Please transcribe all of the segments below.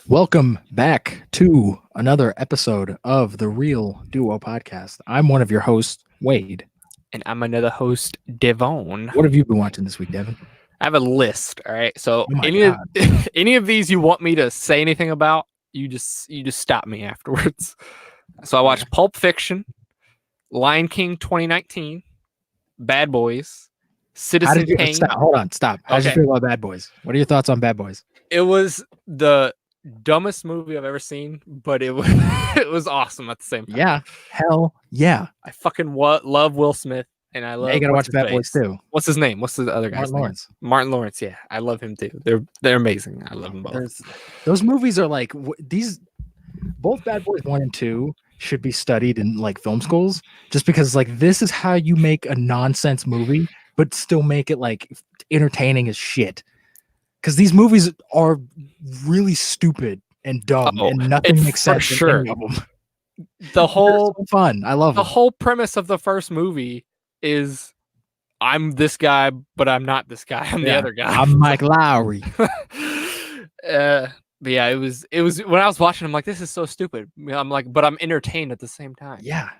Welcome back to another episode of the Real Duo Podcast. I'm one of your hosts, Wade. And I'm another host, Devon. What have you been watching this week, Devon? I have a list. All right. So Oh my any of these you want me to say anything about, you just stop me afterwards. So I watched Pulp Fiction, Lion King 2019, Bad Boys, Citizen Kane. Stop. How did you feel about Bad Boys? What are your thoughts on Bad Boys? It was the dumbest movie I've ever seen, but it was it was awesome at the same time. Yeah. Hell yeah. I fucking love Will Smith. And I love. Yeah, you gotta watch Bad Boys too. What's his name? What's the other guy's name? Martin Lawrence. Yeah, I love him too. They're amazing. I love them both. Those movies are like these. Both Bad Boys 1 and 2 should be studied in like film schools, just because like this is how you make a nonsense movie, but still make it like entertaining as shit. Because these movies are really stupid and dumb, and nothing makes sense. Sure. Any of them. The whole so fun. I love the whole premise of the first movie is I'm this guy, but I'm not this guy. I'm the other guy. I'm Mike Lowry. But yeah, it was when I was watching, I'm like, this is so stupid. I'm like, but I'm entertained at the same time. Yeah.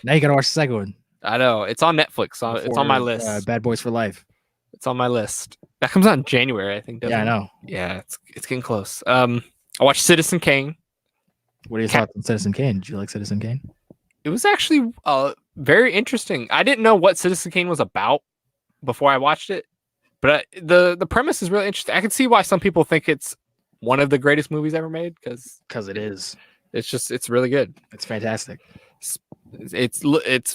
Now you gotta watch the second one. I know. It's on Netflix. So it's on my list. Bad Boys for Life. It's on my list. That comes out in January, I think. Yeah, I know. Yeah, it's getting close. I watched Citizen Kane. What are your thoughts on Citizen Kane? Did you like Citizen Kane? It was actually very interesting. I didn't know what Citizen Kane was about before I watched it, but the premise is really interesting. I can see why some people think it's one of the greatest movies ever made because it is. It's really good. It's fantastic. It's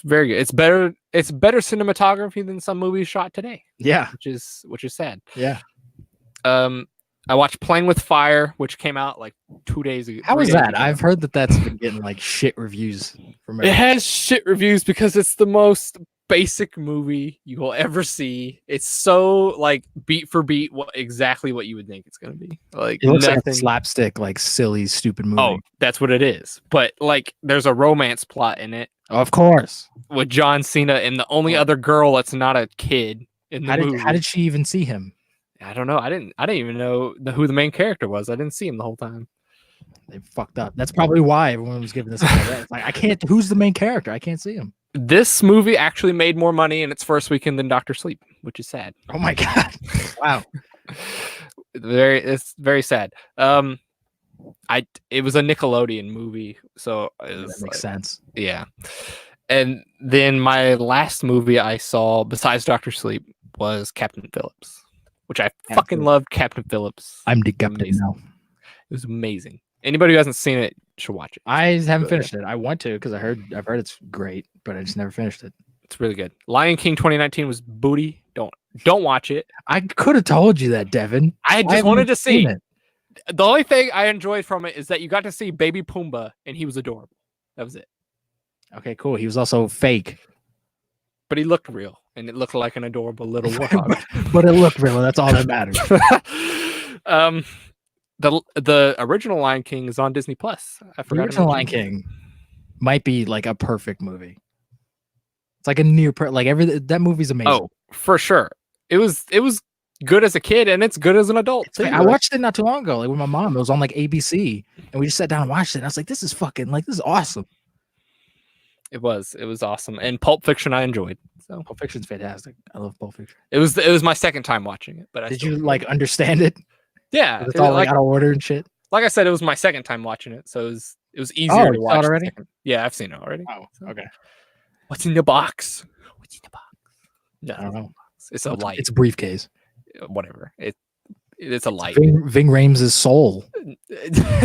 very good. It's better cinematography than some movies shot today. Yeah, which is sad. Yeah. I watched Playing with Fire, which came out like 2 days ago. How is that? I've heard that's been getting like shit reviews from everyone. It has shit reviews because it's the most basic movie you will ever see. It's so like beat for beat exactly what you would think it's going to be. Like it looks like a slapstick, like silly, stupid movie. Oh, that's what it is. But like there's a romance plot in it. Of course. With John Cena and the only other girl that's not a kid in the movie. How did she even see him? I don't know. I didn't even know who the main character was. I didn't see him the whole time. They fucked up. That's probably why everyone was giving this. It's like I can't. Who's the main character? I can't see him. This movie actually made more money in its first weekend than Dr. Sleep, which is sad. Oh my god! Wow. It's very sad. It was a Nickelodeon movie, so that makes sense. Yeah. And then my last movie I saw besides Dr. Sleep was Captain Phillips, which I fucking loved. Captain Phillips. I'm decapitated now. It was amazing. Anybody who hasn't seen it should watch it. I haven't finished it. I want to because I've heard it's great, but I just never finished it. It's really good. Lion King 2019 was booty. Don't watch it. I could have told you that, Devin. I just wanted to see it. The only thing I enjoyed from it is that you got to see Baby Pumbaa and he was adorable. That was it. Okay, cool. He was also fake, but he looked real, and it looked like an adorable little warthog. but it looked real. That's all that matters. The original Lion King is on Disney Plus. I forgot. The original Lion King might be like a perfect movie. It's like a near that movie's amazing. Oh, for sure. It was good as a kid, and it's good as an adult too. I watched it not too long ago, like with my mom. It was on like ABC, and we just sat down and watched it. And I was like, "This is awesome." It was awesome, and Pulp Fiction I enjoyed. So Pulp Fiction's fantastic. I love Pulp Fiction. It was my second time watching it, but did you like understand it? Yeah, it's all like out of order and shit. Like I said, it was my second time watching it, so it was easier to watch already. Yeah, I've seen it already. Oh, okay. What's in the box? What's in the box? I don't know. It's a light. It's a briefcase. Whatever. It's a light. Ving Rhames' soul.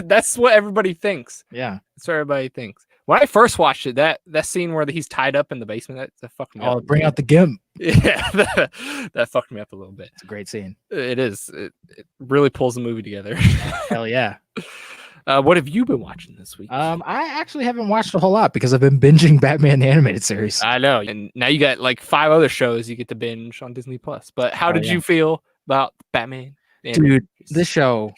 That's what everybody thinks. Yeah, that's what everybody thinks. When I first watched it, that scene where he's tied up in the basement, that fucked me up. Oh, bring out the gimp. Yeah, that fucked me up a little bit. It's a great scene. It is. It really pulls the movie together. Hell yeah. What have you been watching this week? I actually haven't watched a whole lot because I've been binging Batman the Animated Series. I know, and now you got like 5 other shows you get to binge on Disney Plus. But how did you feel about Batman? Dude, this show,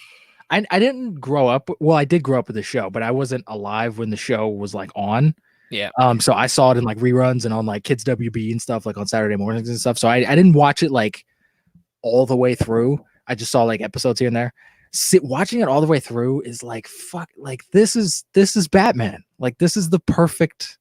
I didn't grow up. Well, I did grow up with the show, but I wasn't alive when the show was like on. Yeah. So I saw it in like reruns and on like Kids WB and stuff, like on Saturday mornings and stuff. So I didn't watch it like all the way through. I just saw like episodes here and there. Watching it all the way through is like fuck. Like this is Batman. Like this is the perfect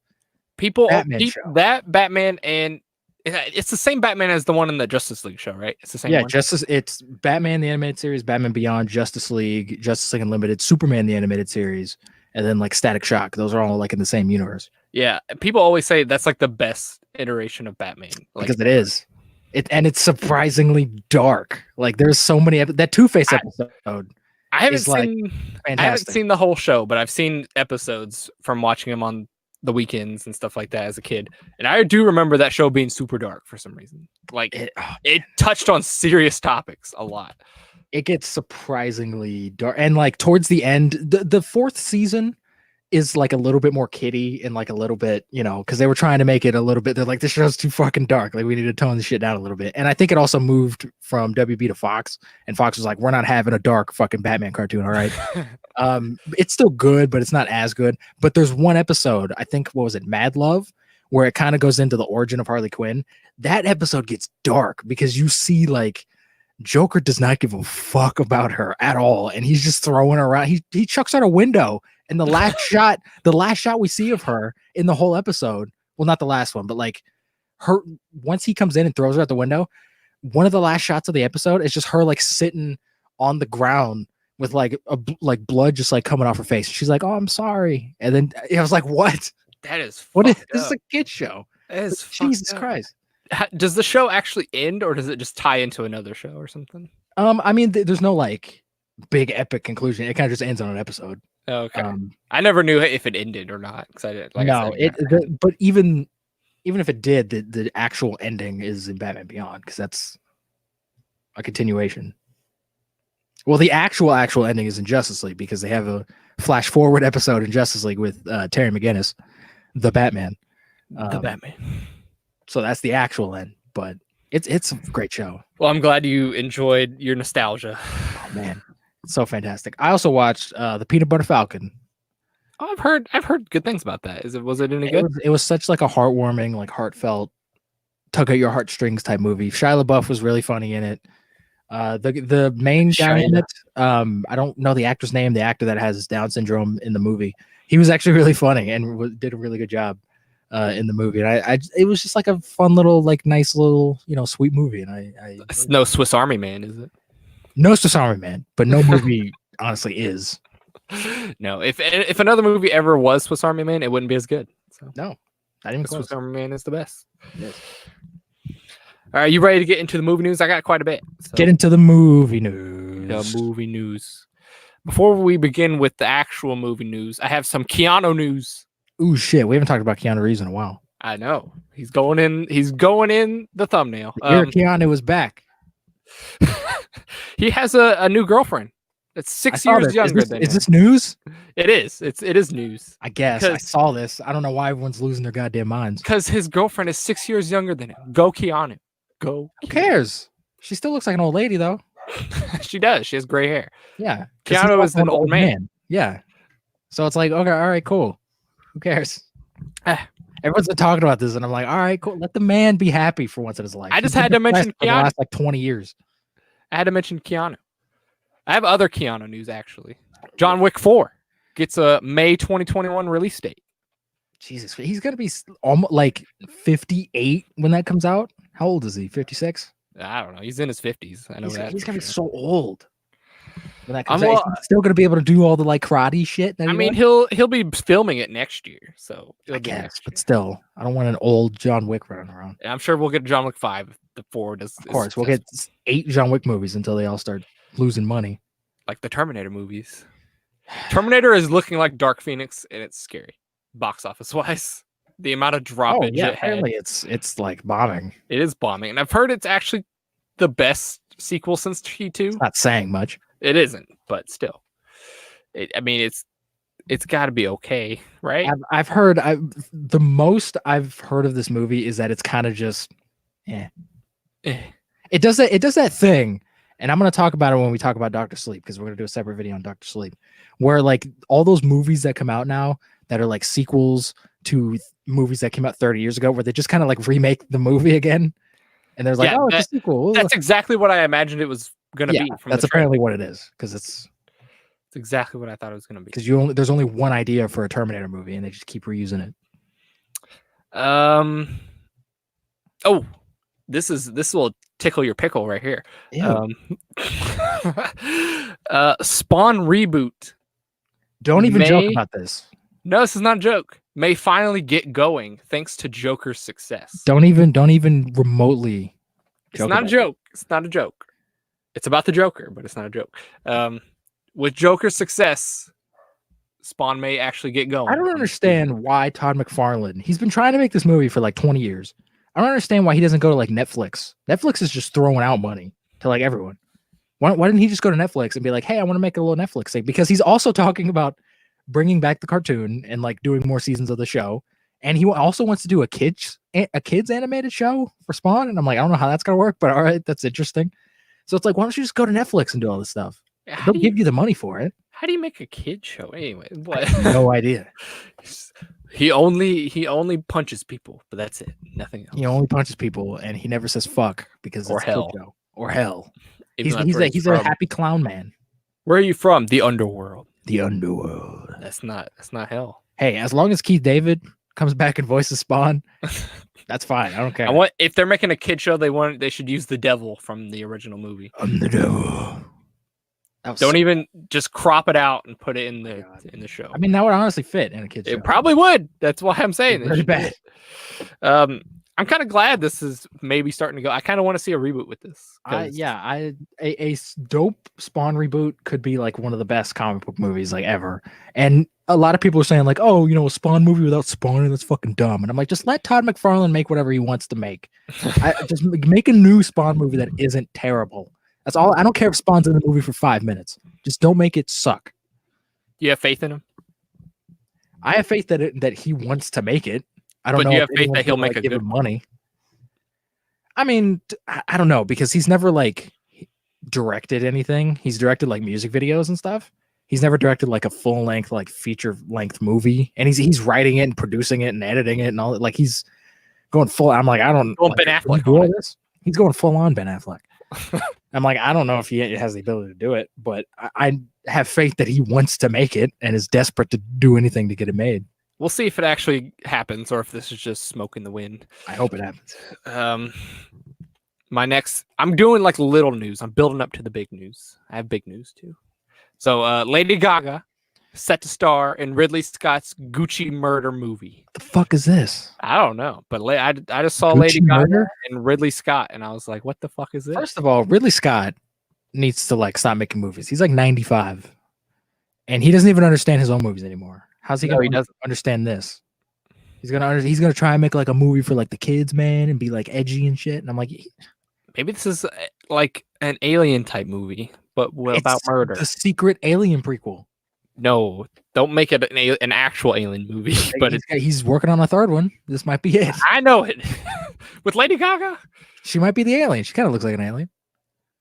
People Batman keep show. that Batman, and it's the same Batman as the one in the Justice League show, right? It's the same one. It's Batman the animated series, Batman Beyond, Justice League Unlimited, Superman the animated series, and then like Static Shock. Those are all like in the same universe. Yeah, people always say that's like the best iteration of Batman, like, because it is. It's surprisingly dark. Like there's so many that Two-Face episode. I haven't is, like, seen fantastic. I haven't seen the whole show, but I've seen episodes from watching them on the weekends and stuff like that as a kid. And I do remember that show being super dark for some reason. Like it touched on serious topics a lot. It gets surprisingly dark. And like towards the end, the fourth season is like a little bit more kiddie and like a little bit, because they were trying to make it a little bit. They're like, this show's too fucking dark. Like we need to tone the shit down a little bit. And I think it also moved from WB to Fox, and Fox was like, we're not having a dark fucking Batman cartoon. All right. It's still good, but it's not as good. But there's one episode, I think, what was it, Mad Love, where it kind of goes into the origin of Harley Quinn. That episode gets dark because you see like Joker does not give a fuck about her at all, and he's just throwing her around. He chucks out a window. And the last shot we see of her in the whole episode, well, not the last one, but like her, once he comes in and throws her out the window, one of the last shots of the episode is just her like sitting on the ground with like blood just like coming off her face. She's like, "Oh, I'm sorry." And then I was like, "What? That is this is a kid show." That is Jesus Christ. Does the show actually end, or does it just tie into another show or something? I mean, there's no like big epic conclusion. It kind of just ends on an episode. Okay. I never knew if it ended or not because I didn't. Like no, I said, but even if it did, the actual ending is in Batman Beyond because that's a continuation. Well, the actual ending is in Justice League because they have a flash forward episode in Justice League with Terry McGinnis, the Batman. The Batman. So that's the actual end, but it's a great show. Well, I'm glad you enjoyed your nostalgia. Oh man. So fantastic. I also watched the Peanut Butter Falcon. Oh, I've heard good things about that. Was it any good? It was such like a heartwarming, like heartfelt, tug at your heartstrings type movie. Shia LaBeouf was really funny in it. The main guy in it, I don't know the actor's name. The actor that has Down syndrome in the movie, he was actually really funny and did a really good job in the movie. And it was just like a fun little, like nice little, sweet movie. And it's no Swiss Army Man, is it? No Swiss Army Man, but no movie honestly is. No, if another movie ever was Swiss Army Man, it wouldn't be as good. So no, not even close. Swiss Army Man is the best. Yes. All right, you ready to get into the movie news? I got quite a bit. So. Get into the movie news. The movie news. Before we begin with the actual movie news, I have some Keanu news. Ooh, shit! We haven't talked about Keanu Reeves in a while. I know he's going in. He's going in the thumbnail. Keanu was back. He has a new girlfriend. That's 6 years younger than him. Is this news? It is. It is news. I guess I saw this. I don't know why everyone's losing their goddamn minds. Because his girlfriend is 6 years younger than him. Go Keanu. Go. Who cares? She still looks like an old lady though. She does. She has gray hair. Yeah. Keanu is an old man. Yeah. So it's like, okay, all right, cool. Who cares? Everyone's been talking about this, and I'm like, all right, cool. Let the man be happy for once in his life. I just had to mention Keanu. For the last like 20 years. I had to mention Keanu. I have other Keanu news actually. John Wick 4 gets a May 2021 release date. Jesus, he's gonna be almost like 58 when that comes out. How old is he? 56? I don't know. He's in his 50s. I know that. He's gonna be so old when that comes out. He's still gonna be able to do all the like karate shit. I mean, he'll be filming it next year, so I guess. But still, I don't want an old John Wick running around. And I'm sure we'll get John Wick 5 if the 4 does. Of course, we'll get 8 John Wick movies until they all start losing money, like the Terminator movies. Terminator is looking like Dark Phoenix, and it's scary, box office wise. The amount of droppage. Yeah, apparently it's like bombing. It is bombing, and I've heard it's actually the best sequel since T2. It's not saying much. It isn't, but still, it's got to be okay, right? I've heard the most I've heard of this movie is that it's kind of just, It does that thing and I'm going to talk about it when we talk about Doctor Sleep, because we're going to do a separate video on Doctor Sleep, where like all those movies that come out now that are like sequels to movies that came out 30 years ago, where they just kind of like remake the movie again, and there's like, Yeah, oh, it's a sequel. that's exactly what I imagined it was going to Yeah, be from that's the trailer. apparently what it is, because it's exactly what I thought it was going to be. because there's only one idea for a Terminator movie, and they just keep reusing it. Oh, this will tickle your pickle right here. Spawn reboot. Don't even joke about this. No, this is not a joke. May finally get going thanks to Joker's success. Don't even remotely. It's not a joke. It's not a joke. It's about the Joker, but it's not a joke. With Joker's success, Spawn may actually get going. I don't understand why Todd McFarlane. He's been trying to make this movie for like 20 years. I don't understand why he doesn't go to like Netflix. Netflix is just throwing out money to like everyone. Why didn't he just go to Netflix and be like, hey, I want to make a little Netflix thing? Because he's also talking about bringing back the cartoon and like doing more seasons of the show. And he also wants to do a kids animated show for Spawn. And I'm like, I don't know how that's going to work, but all right, that's interesting. So it's like, why don't you just go to Netflix and do all this stuff? They'll give you the money for it. How do you make a kid show anyway? What? No idea. He only punches people, but that's it. Nothing else. He only punches people, and he never says fuck because or it's hell show. Or hell. He's a a happy clown man. Where are you from? The underworld. The underworld. That's not hell. Hey, as long as Keith David comes back and voices Spawn, that's fine. I don't care. If they're making a kid show, they should use the devil from the original movie. I'm the devil. Don't even just crop it out and put it in the show. I mean, that would honestly fit in a kid's show. It probably would. That's why I'm saying it's very bad. I'm kind of glad this is maybe starting to go. I kind of want to see a reboot with this. A dope Spawn reboot could be like one of the best comic book movies like ever. And a lot of people are saying like, oh, a Spawn movie without Spawn, that's fucking dumb. And I'm like, just let Todd McFarlane make whatever he wants to make. Just make a new Spawn movie that isn't terrible. That's all. I don't care if Spawn's in the movie for 5 minutes. Just don't make it suck. Do you have faith in him? I have faith that he wants to make it. I don't know. But do you have faith that he'll make a good money? I mean, I don't know, because he's never like directed anything. He's directed like music videos and stuff. He's never directed like a full length, like feature length movie. And he's writing it and producing it and editing it and all that. Like he's going full. I'm like, I don't. Well, like, Ben Affleck. He's going full on Ben Affleck. I'm like, I don't know if he has the ability to do it, but I have faith that he wants to make it and is desperate to do anything to get it made. We'll see if it actually happens or if this is just smoke in the wind. I hope it happens. I'm doing like little news. I'm building up to the big news. I have big news too. So Lady Gaga set to star in Ridley Scott's Gucci murder movie. The fuck is this? I don't know, but I just saw Gucci Lady Gaga murder? and Ridley Scott, and I was like, what the fuck is this? First of all, Ridley Scott needs to like stop making movies. He's like 95, and he doesn't even understand his own movies anymore. How's he going to understand this? He's gonna try and make like a movie for like the kids, man, and be like edgy and shit. And I'm like, maybe this is like an Alien type movie, but about murder. The secret Alien prequel. No, don't make it an actual Alien movie. But he's working on a third one. This might be it. I know it. With Lady Gaga, she might be the alien. She kind of looks like an alien.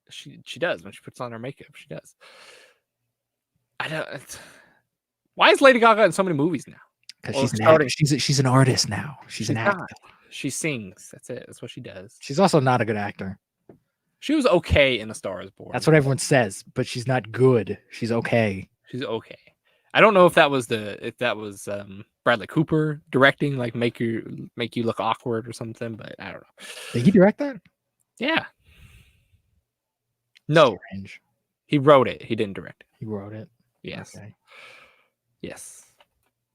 She does when she puts on her makeup. She does. I don't. Why is Lady Gaga in so many movies now? Because she's an artist now. She's an actor. She sings. That's it. That's what she does. She's also not a good actor. She was okay in A Star Is Born. That's what everyone says, but she's not good. She's okay. She's okay. I don't know if that was Bradley Cooper directing, like make you look awkward or something, but I don't know. Did he direct that? Yeah. No. Strange. He wrote it. He didn't direct it. He wrote it. Yes. Okay. Yes.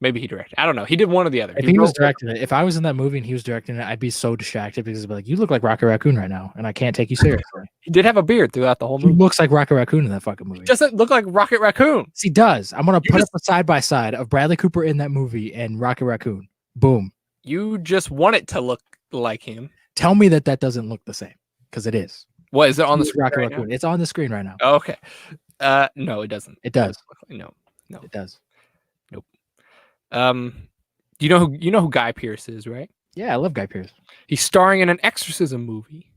Maybe he directed. I don't know. He did one or the other. If he was directing it, if I was in that movie and he was directing it, I'd be so distracted because I'd be like, you look like Rocket Raccoon right now, and I can't take you seriously. He did have a beard throughout the whole movie. He looks like Rocket Raccoon in that fucking movie. He doesn't look like Rocket Raccoon. Yes, he does. I'm gonna put up a side by side of Bradley Cooper in that movie and Rocket Raccoon. Boom. You just want it to look like him. Tell me that doesn't look the same, because it is. What is it on the screen? Rocket Raccoon. It's on the screen right now. Oh, okay. No, it doesn't. It does. No, it does. Nope. You know who Guy Pearce is, right? Yeah, I love Guy Pearce. He's starring in an exorcism movie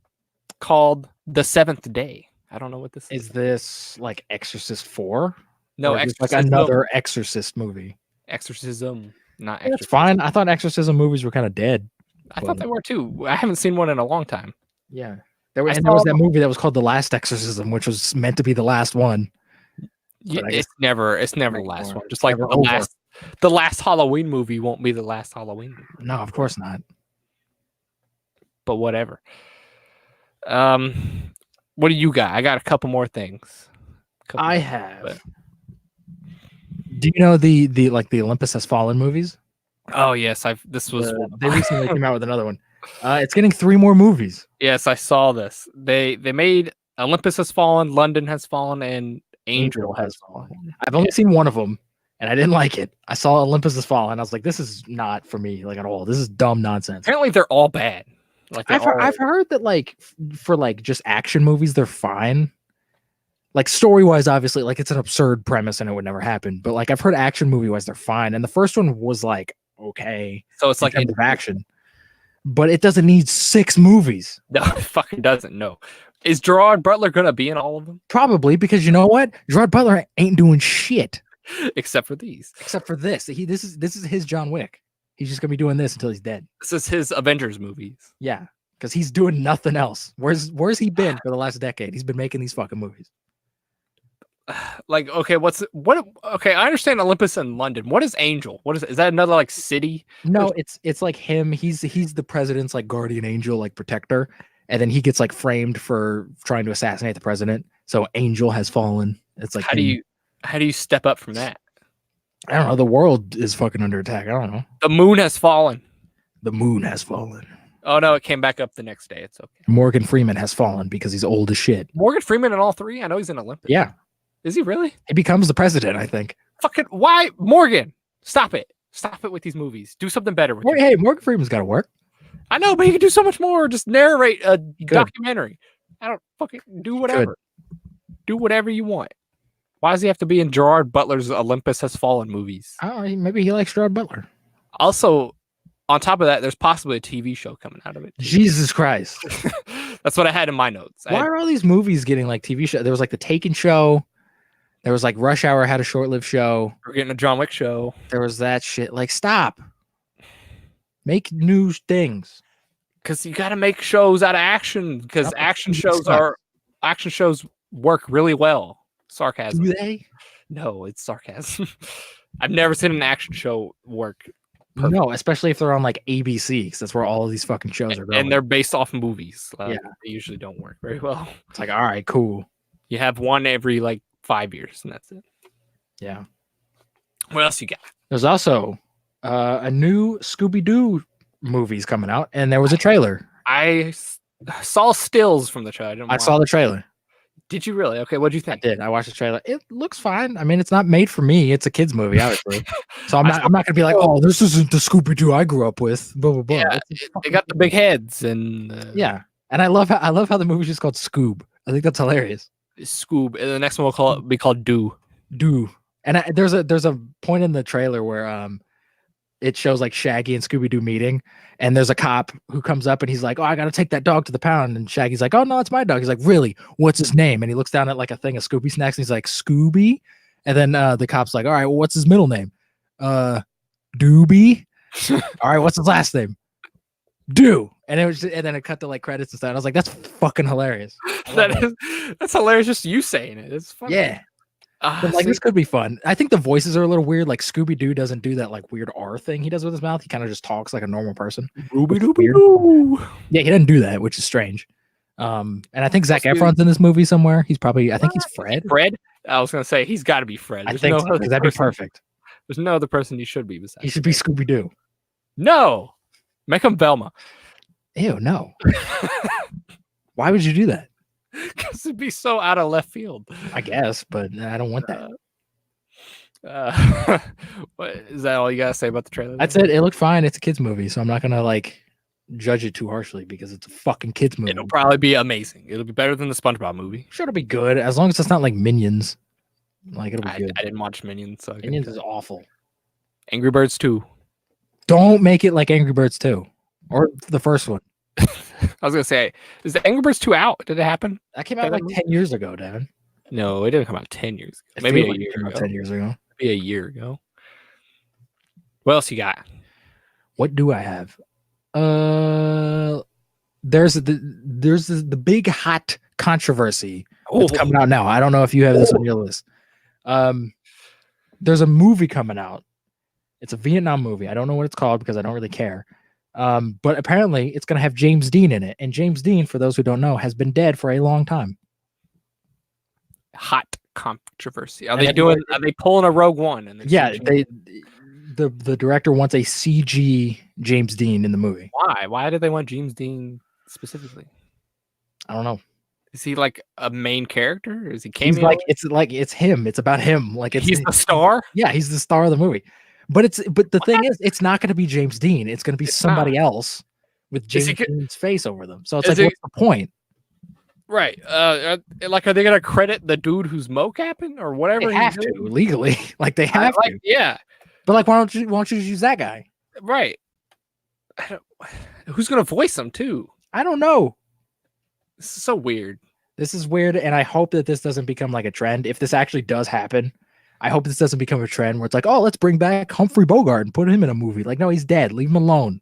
called The Seventh Day. I don't know what this Is is. this like Exorcist 4? No, Or is this like Exorcism. another Exorcist movie? Exorcism, not Yeah, that's Exorcism. fine. I thought Exorcism movies were kind of dead. I thought they were too. I haven't seen one in a long time. Yeah. I There was saw that movie that was called The Last Exorcism, which was meant to be the last one. But I guess it's never the make last more. one. Just like Never over. the last Halloween movie won't be the last Halloween movie. No, of course not. But whatever. What do you got? I got a couple more things. I have. Do you know the Olympus Has Fallen movies? Oh yes, this was they recently came out with another one. It's getting 3 more movies. Yes, I saw this. They made Olympus Has Fallen, London Has Fallen, and Angel Has Fallen. I've only seen one of them, and I didn't like it. I saw Olympus Has Fallen. I was like, this is not for me, like at all. This is dumb nonsense. Apparently, they're all bad. Like I've heard that like for like just action movies, they're fine. Like story wise, obviously, like it's an absurd premise and it would never happen. But like I've heard action movie wise, they're fine. And the first one was like okay, so it's like in terms of action, but it doesn't need 6 movies. No, it fucking doesn't. No, is Gerard Butler gonna be in all of them? Probably, because you know what, Gerard Butler ain't doing shit except for these. Except for this. This is his John Wick. He's just gonna be doing this until he's dead. This is his Avengers movies. Yeah, because he's doing nothing else. Where's he been for the last decade? He's been making these fucking movies. Like, okay, okay, I understand Olympus and London. What is Angel? Is that another like city? No, it's like him. He's the president's like guardian angel, like protector, and then he gets like framed for trying to assassinate the president. So Angel has fallen. It's like how do you step up from that? I don't know. The world is fucking under attack. I don't know. The moon has fallen. The moon has fallen. Oh no, it came back up the next day. It's okay. Morgan Freeman has fallen because he's old as shit. Morgan Freeman in all 3? I know he's in Olympus. Yeah. Is he really? He becomes the president, I think. Fucking why, Morgan? Stop it! Stop it with these movies. Do something better with. Hey, Morgan Freeman's got to work. I know, but he can do so much more. Just narrate a documentary. I don't fucking do whatever. Do whatever you want. Why does he have to be in Gerard Butler's Olympus Has Fallen movies? I don't know. Maybe he likes Gerard Butler. Also, on top of that, there's possibly a TV show coming out of it. Jesus Christ. That's what I had in my notes. Why are all these movies getting like TV show? There was like the Taken show. There was like Rush Hour had a short-lived show. We're getting a John Wick show. There was that shit. Like, stop. Make new things. Because you got to make shows out of action. Because action shows work really well. Sarcasm. Do they? No, it's sarcasm. I've never seen an action show work perfect. No, especially if they're on like ABC, because that's where all of these fucking shows are going. And they're based off movies. Yeah. They usually don't work very well. It's like, all right, cool. You have one every like 5 years, and that's it. Yeah. What else you got? There's also a new Scooby-Doo movies coming out, and there was a trailer. I saw stills from the trailer. I saw the trailer. Did you really? Okay, what'd you think? I did. I watched the trailer. It looks fine. I mean, it's not made for me. It's a kids movie, obviously. So I'm not gonna be like, oh, this isn't the Scooby-Doo I grew up with. Blah blah blah. Yeah, they got the big heads and yeah. And I love how the movie's just called Scoob. I think that's hilarious. Scoob. And the next one will be called Do. And there's a point in the trailer where it shows like Shaggy and Scooby-Doo meeting, and there's a cop who comes up and he's like, oh, I gotta take that dog to the pound. And Shaggy's like, oh no, it's my dog. He's like, really? What's his name? And he looks down at like a thing of Scooby snacks and he's like, Scooby. And then the cop's like, all right, well, what's his middle name? Doobie. All right, what's his last name? Do. And then it cut to like credits and stuff. I was like, that's fucking hilarious. That's hilarious. Just you saying it. It's funny. Yeah. But like this could be fun. I think the voices are a little weird. Like Scooby-Doo doesn't do that like weird R thing he does with his mouth. He kind of just talks like a normal person. Yeah, he doesn't do that, which is strange. And I think Zac Efron's in this movie somewhere. He's probably, I think he's Fred. Fred? I was gonna say he's got to be Fred. I think so, that'd be perfect. There's no other person you should be besides. He should be Scooby-Doo. No, make him Velma. Ew, no. Why would you do that? Because it'd be so out of left field. I guess, but I don't want that. Is that all you gotta say about the trailer? That's it. It looked fine. It's a kids movie, so I'm not gonna like judge it too harshly because it's a fucking kids movie. It'll probably be amazing. It'll be better than the SpongeBob movie. Sure, it'll be good as long as it's not like Minions. Like it'll be good. I didn't watch Minions. So Minions is awful. Angry Birds 2. Don't make it like Angry Birds 2 or the first one. I was gonna say, is the Angry Birds 2 out? Did it happen? That came out like 10 years ago, Devin. No, it didn't come out 10 years ago. It Maybe feels a like it year came out ago. 10 years ago. Maybe a year ago. What else you got? What do I have? There's the big hot controversy that's coming out now. I don't know if you have this on your list. There's a movie coming out. It's a Vietnam movie. I don't know what it's called because I don't really care. But apparently it's going to have James Dean in it. And James Dean, for those who don't know, has been dead for a long time. Hot controversy. Are they pulling a Rogue One? And yeah, the director wants a CG James Dean in the movie. Why? Why do they want James Dean specifically? I don't know. Is he like a main character? Is he cameo? He's it's him. It's about him. Like he's the star. Yeah, he's the star of the movie. But the thing is, it's not going to be James Dean. It's going to be somebody else with James Dean's face over them. So it's like, what's the point? Right. Like, are they going to credit the dude who's mocapping or whatever? They have to legally. Like they have to. Yeah. But like, why don't you just use that guy? Right. Who's going to voice him too? I don't know. This is so weird. This is weird, and I hope that this doesn't become like a trend. If this actually does happen, I hope this doesn't become a trend where it's like, oh, let's bring back Humphrey Bogart and put him in a movie. Like, no, he's dead. Leave him alone.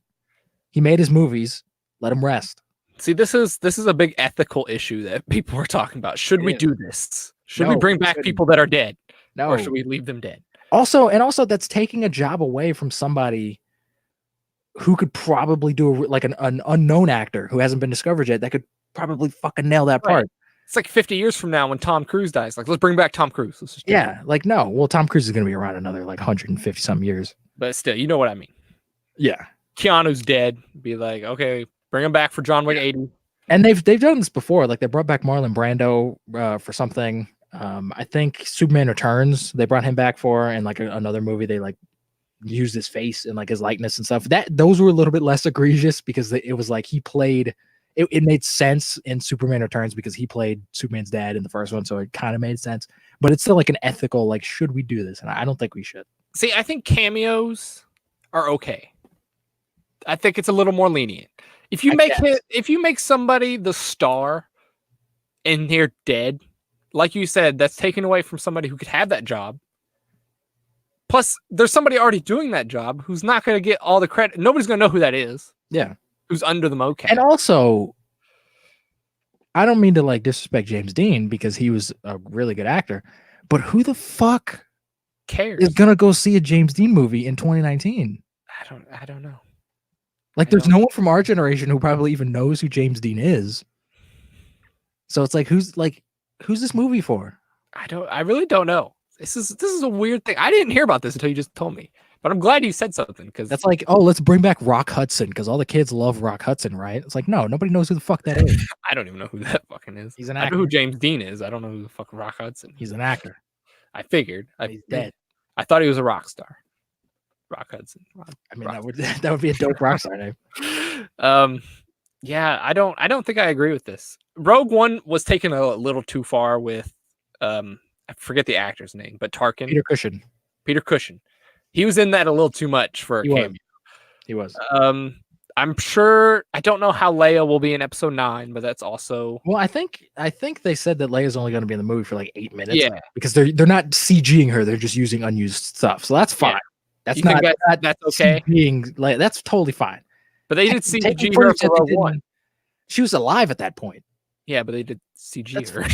He made his movies. Let him rest. See, this is a big ethical issue that people are talking about. Should we do this? Should we bring back people that are dead? No. Or should we leave them dead? Also, that's taking a job away from somebody who could probably do an unknown actor who hasn't been discovered yet that could probably fucking nail that part. It's like 50 years from now when Tom Cruise dies. Like, let's bring back Tom Cruise. No. Well, Tom Cruise is going to be around another like 150 some years. But still, you know what I mean. Yeah. Keanu's dead. Be like, okay, bring him back for John Wick 80. And they've done this before. Like they brought back Marlon Brando for something. I think Superman Returns, they brought him back for, and like another movie, they like used his face and like his likeness and stuff. Those were a little bit less egregious because it was like he played. It made sense in Superman Returns because he played Superman's dad in the first one, so it kind of made sense. But it's still like an ethical, like, should we do this? And I don't think we should. See, I think cameos are okay. I think it's a little more lenient. If you make somebody the star and they're dead, like you said, that's taken away from somebody who could have that job. Plus, there's somebody already doing that job who's not going to get all the credit. Nobody's going to know who that is. Yeah. Who's under the mocap. And also, I don't mean to like disrespect James Dean because he was a really good actor, but who the fuck cares is going to go see a James Dean movie in 2019? I don't know. Like, there's no one from our generation who probably even knows who James Dean is. So it's like, who's this movie for? I really don't know. This is a weird thing. I didn't hear about this until you just told me. But I'm glad you said something because that's like, oh, let's bring back Rock Hudson because all the kids love Rock Hudson, right? It's like, no, nobody knows who the fuck that is. I don't even know who that fucking is. He's an actor. I know who James Dean is. I don't know who the fuck Rock Hudson is. He's an actor. I figured. He's dead. I thought he was a rock star. Rock Hudson. I mean, that would be a dope rock star name. Yeah, I don't think I agree with this. Rogue One was taken a little too far with I forget the actor's name, but Tarkin. Peter Cushing. He was in that a little too much for a cameo. He was. I'm sure. I don't know how Leia will be in Episode 9, but that's also. Well, I think they said that Leia's only going to be in the movie for like 8 minutes. Yeah, because they're not CGing her; they're just using unused stuff. So that's fine. Yeah. That's okay. CGing Leia, that's totally fine. But they did CG her for Rogue One. She was alive at that point. Yeah, but they did CG her.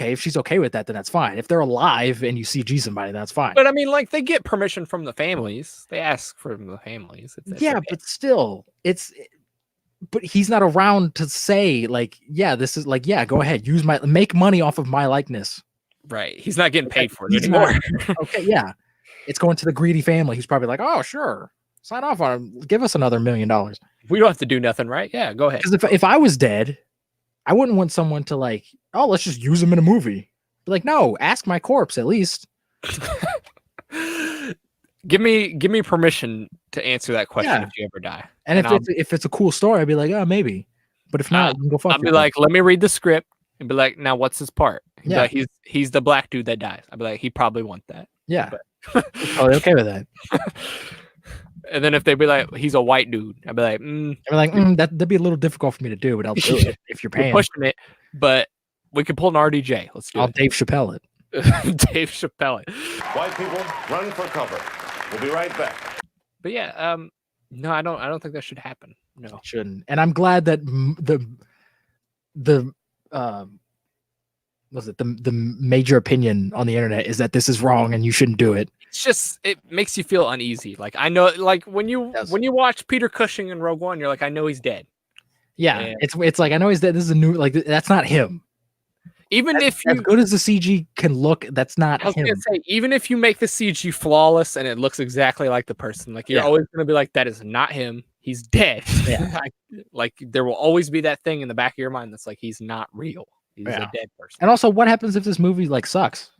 If she's okay with that, then that's fine. If they're alive and you CG somebody, that's fine. But I mean, like, they get permission from the families. They ask from the families. It's okay. But still, but he's not around to say, like, yeah, this is like, yeah, go ahead, make money off of my likeness. Right. He's not getting paid for it anymore. Okay, yeah. It's going to the greedy family. He's probably like, oh, sure. Sign off on him. Give us another $1 million. We don't have to do nothing, right? Yeah, go ahead. Because if I was dead, I wouldn't want someone to like, oh, let's just use him in a movie. Be like, no, ask my corpse at least. Give me permission to answer that question if you ever die. And if it's a cool story, I'd be like, oh, maybe. But if not, you can go fuck. I'd be like, let me read the script and be like, now what's his part? Yeah, like, he's the black dude that dies. I'd be like, he probably want that. Yeah, totally okay with that. And then if they'd be like, he's a white dude, I'd be like, I'm like, that'd be a little difficult for me to do, but I'll do it if you're you're paying. pushing it, but we can pull an RDJ. Let's do I'll it. Dave Chappelle it. Dave Chappelle. White people, run for cover. We'll be right back. But yeah, no, I don't think that should happen. No, It shouldn't. And I'm glad that the the major opinion on the internet is that this is wrong and you shouldn't do it. it's just it makes you feel uneasy. Like I know, like when you watch Peter Cushing in Rogue One, you're like, I know he's dead. Yeah, And it's like I know he's dead. This is a new that's not him. even if you as good as the CG can look, that's not I was him. gonna say, even if you make the CG flawless and it looks exactly like the person, like you're always gonna be like, that is not him. He's dead. Yeah. like there will always be that thing in the back of your mind that's like he's not real. He's a dead person. And also, what happens if this movie like sucks?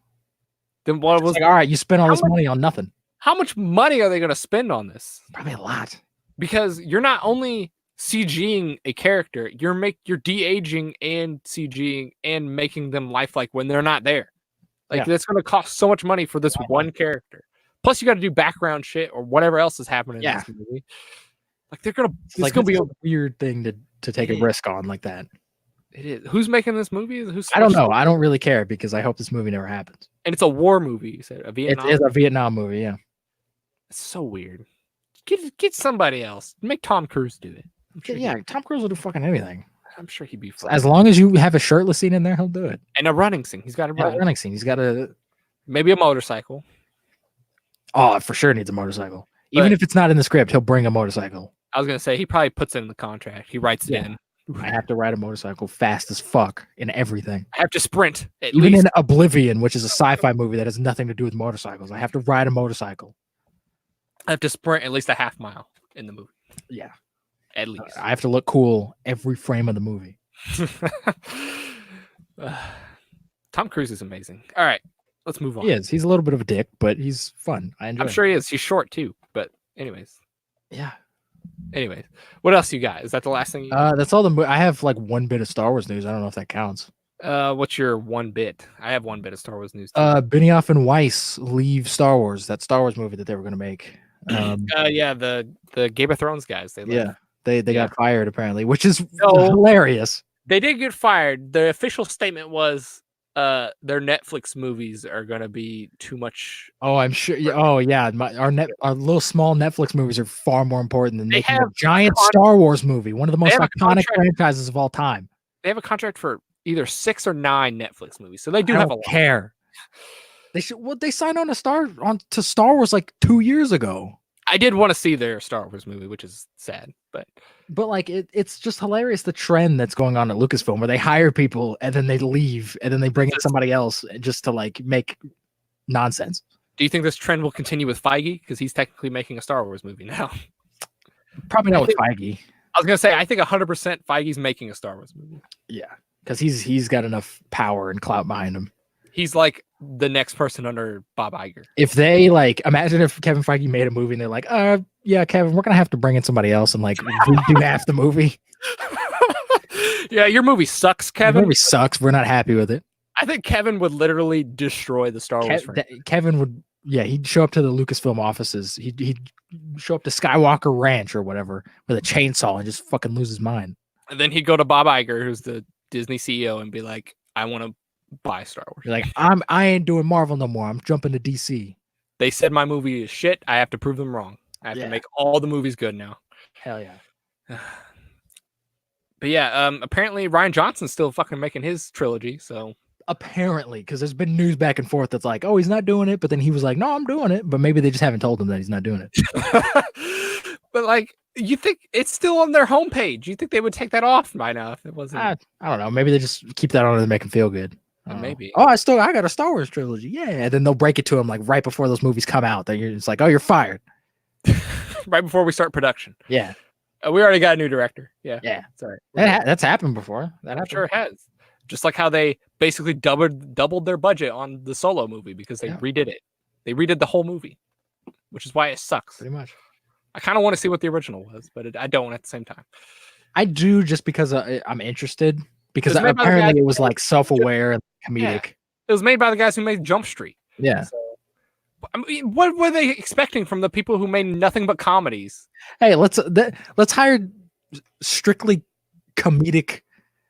Then what was like, all right, you spent all this money on nothing. How much money are they gonna spend on this? Probably a lot. Because you're not only CGing a character, you're de-aging and CGing and making them lifelike when they're not there. Like that's going to cost so much money for this one character. Plus, you got to do background shit or whatever else is happening in this movie. Like they're gonna, it's gonna be a weird thing to take a risk on like that. It is. Who's making this movie? I don't know. I don't really care because I hope this movie never happens. And it's a war movie. You said a Vietnam. It's a Vietnam movie. Yeah. It's so weird. Get somebody else. Make Tom Cruise do it. Sure Tom Cruise will do fucking anything. I'm sure he'd be fun. As long as you have a shirtless scene in there, he'll do it. And a running scene. He's got a running scene. He's got maybe a motorcycle. Oh, for sure needs a motorcycle. Even if it's not in the script, he'll bring a motorcycle. I was gonna say he probably puts it in the contract. He writes it in. I have to ride a motorcycle fast as fuck in everything. I have to sprint. Even in Oblivion, which is a sci-fi movie that has nothing to do with motorcycles, I have to ride a motorcycle. I have to sprint at least a half mile in the movie. Yeah. At least. I have to look cool every frame of the movie. Tom Cruise is amazing. All right, let's move on. He is. He's a little bit of a dick, but he's fun. I enjoy I'm sure he is. He's short too. But anyways. Yeah. Anyways, what else you got? Is that the last thing you got? That's all I have like one bit of Star Wars news. I don't know if that counts. What's your one bit? I have one bit of Star Wars news too. Benioff and Weiss leave Star Wars, that Star Wars movie that they were going to make. The Game of Thrones guys. They got fired apparently, which is hilarious. They did get fired. The official statement was their Netflix movies are gonna be too much. Oh, I'm sure. Oh yeah, our little small Netflix movies are far more important than making a giant Star Wars movie, one of the most iconic franchises of all time. They have a contract for either 6 or 9 Netflix movies, so they do have a lot. Care. They should. Well, they signed on to Star Wars like 2 years ago. I did want to see their Star Wars movie, which is sad, but like it's just hilarious the trend that's going on at Lucasfilm where they hire people and then they leave and then they bring in somebody else just to like make nonsense. Do you think this trend will continue with Feige because he's technically making a Star Wars movie now? Probably not with Feige. I was gonna say I think 100% Feige's making a Star Wars movie. Yeah, because he's got enough power and clout behind him. He's like the next person under Bob Iger. If they imagine if Kevin Feige made a movie and they're like, yeah, Kevin, we're gonna have to bring in somebody else and like redo half the movie. Yeah, your movie sucks, Kevin. Your movie sucks. We're not happy with it. I think Kevin would literally destroy the Star Wars franchise. Kevin would, he'd show up to the Lucasfilm offices. He'd show up to Skywalker Ranch or whatever with a chainsaw and just fucking lose his mind. And then he'd go to Bob Iger, who's the Disney CEO, and be like, I want to buy Star Wars. You're like, I ain't doing Marvel no more. I'm jumping to DC. They said my movie is shit. I have to prove them wrong. I have to make all the movies good now. Hell yeah. But yeah, apparently Ryan Johnson's still fucking making his trilogy. So apparently, because there's been news back and forth that's like, oh, he's not doing it, but then he was like, no, I'm doing it. But maybe they just haven't told him that he's not doing it. But like, you think it's still on their homepage? You think they would take that off by now if it wasn't? I don't know. Maybe they just keep that on to make him feel good. Maybe. Oh, I got a Star Wars trilogy. Yeah, and then they'll break it to him like right before those movies come out. That it's like, oh, you're fired. Right before we start production. Yeah. We already got a new director. Yeah. Yeah. Sorry. That's happened before. I'm sure it has. Just like how they basically doubled their budget on the Solo movie because they redid it. They redid the whole movie, which is why it sucks. Pretty much. I kind of want to see what the original was, but I don't at the same time. I do just because I'm interested. Because apparently it was like self-aware and comedic. Yeah. It was made by the guys who made Jump Street. Yeah. I mean, what were they expecting from the people who made nothing but comedies? Hey, let's hire strictly comedic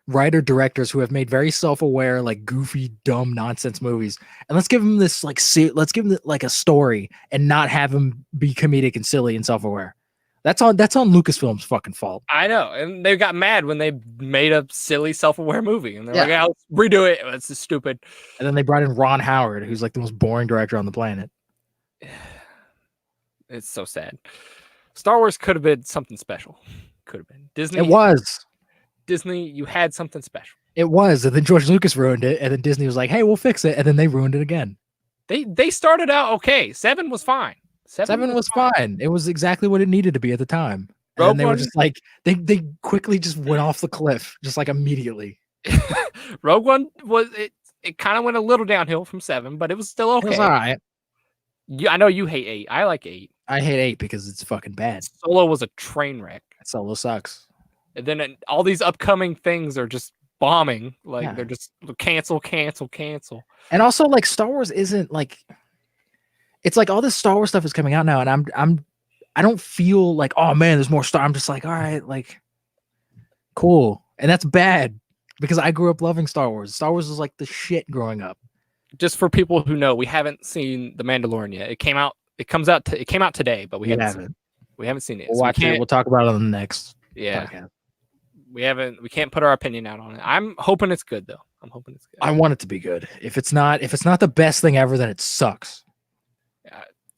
writer directors who have made very self-aware, like goofy, dumb, nonsense movies, and let's give them this let's give them like a story and not have them be comedic and silly and self-aware. That's on Lucasfilm's fucking fault. I know, and they got mad when they made a silly, self-aware movie, and they're like, Yeah. "Yeah, let's redo it. It's just stupid." And then they brought in Ron Howard, who's like the most boring director on the planet. It's so sad. Star Wars could have been something special. Could have been Disney. It was. Disney. You had something special. It was, and then George Lucas ruined it, and then Disney was like, "Hey, we'll fix it," and then they ruined it again. They started out okay. 7 was fine. 7 was fine. It was exactly what it needed to be at the time. And then they were just like they quickly just went off the cliff, just like immediately. Rogue One was it kind of went a little downhill from 7, but it was still okay. It was all right. I know you hate 8. I like 8. I hate 8 because it's fucking bad. Solo was a train wreck. Solo sucks. And then all these upcoming things are just bombing. Like Yeah. they're just cancel. And also, like, Star Wars isn't like, it's like all this Star Wars stuff is coming out now, and I don't feel like, oh man, there's more Star. I'm just like, all right, like, cool, and that's bad because I grew up loving Star Wars. Star Wars was like the shit growing up. Just for people who know, we haven't seen The Mandalorian yet. It came out today, but we haven't seen it. We'll watch it. We'll talk about it on the next podcast. We can't put our opinion out on it. I'm hoping it's good though. I want it to be good. If it's not the best thing ever, then it sucks.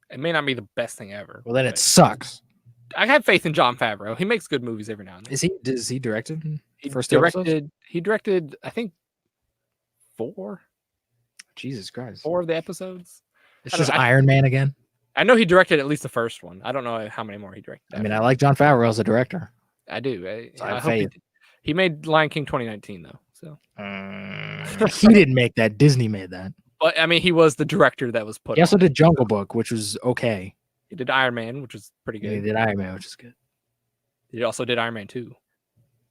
It may not be the best thing ever. Well, then it sucks. I have faith in Jon Favreau. He makes good movies every now and then. Is he directed? He directed, I think, 4. Jesus Christ. 4 of the episodes. It's just Iron Man again. I know he directed at least the first one. I don't know how many more he directed. I mean, I like Jon Favreau as a director. I do. I hope he made Lion King 2019 though. So he didn't make that. Disney made that. But I mean, he was the director that was put. He also did Jungle Book, which was okay. He did Iron Man, which was pretty good. Yeah, he did Iron Man, which is good. He also did Iron Man 2.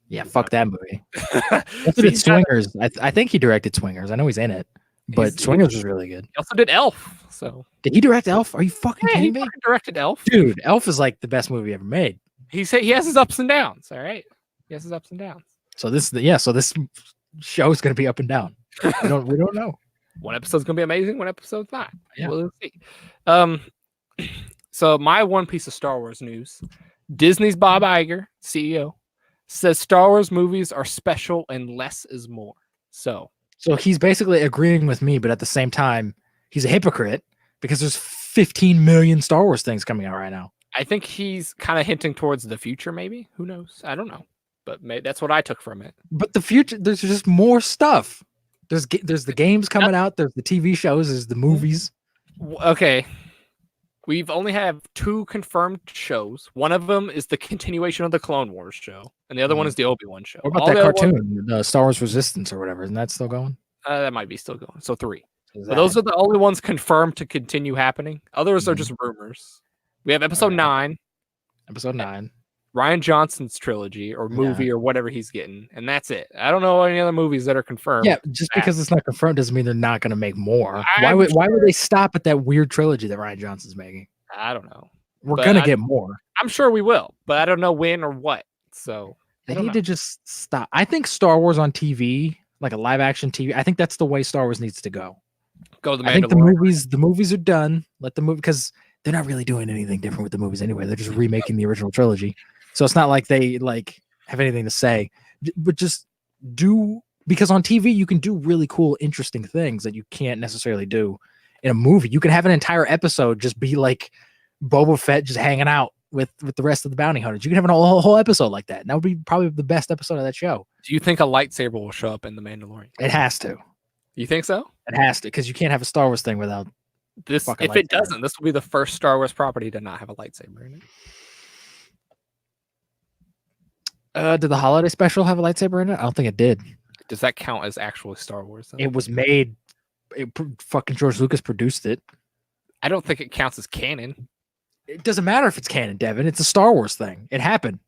Yeah, fuck that movie. He also did Swingers. I think he directed Swingers. I know he's in it, but Swingers was really good. He also did Elf. So did he direct Elf? Are you fucking kidding me? He directed Elf, dude. Elf is like the best movie ever made. He has his ups and downs. All right, he has his ups and downs. So this show is going to be up and down. We don't know. One episode's going to be amazing. One episode's not. Yeah. We'll see. So my one piece of Star Wars news: Disney's Bob Iger, CEO, says Star Wars movies are special and less is more. So he's basically agreeing with me, but at the same time, he's a hypocrite because there's 15 million Star Wars things coming out right now. I think he's kind of hinting towards the future, maybe. Who knows? I don't know. But that's what I took from it. But the future, there's just more stuff. There's the games coming out. There's the TV shows. There's the movies. Okay. We've only have 2 confirmed shows. One of them is the continuation of the Clone Wars show. And the other one is the Obi-Wan show. What about that cartoon, the Star Wars Resistance or whatever? Isn't that still going? That might be still going. So 3. But those are the only ones confirmed to continue happening. Others are just rumors. We have episode 9. Episode 9. Ryan Johnson's trilogy or movie or whatever he's getting. And that's it. I don't know any other movies that are confirmed. Yeah, just because it's not confirmed doesn't mean they're not going to make more. Why would they stop at that weird trilogy that Ryan Johnson's making? I don't know. We're going to get more. I'm sure we will, but I don't know when or what. So they need to just stop. I think Star Wars on TV, like a live action TV, I think that's the way Star Wars needs to go. Go the Mandalorian. I think the movies are done. Let the movie, because they're not really doing anything different with the movies anyway. They're just remaking the original trilogy. So it's not like they have anything to say, but just do, because on TV you can do really cool, interesting things that you can't necessarily do in a movie. You can have an entire episode just be like Boba Fett just hanging out with the rest of the bounty hunters. You can have a whole episode like that. And that would be probably the best episode of that show. Do you think a lightsaber will show up in the Mandalorian? It has to. You think so? It has to, because you can't have a Star Wars thing without this. If it doesn't, this will be the first Star Wars property to not have a lightsaber in it. Did the holiday special have a lightsaber in it? I don't think it did. Does that count as actual Star Wars, though? It was made. Fucking George Lucas produced it. I don't think it counts as canon. It doesn't matter if it's canon, Devin. It's a Star Wars thing. It happened.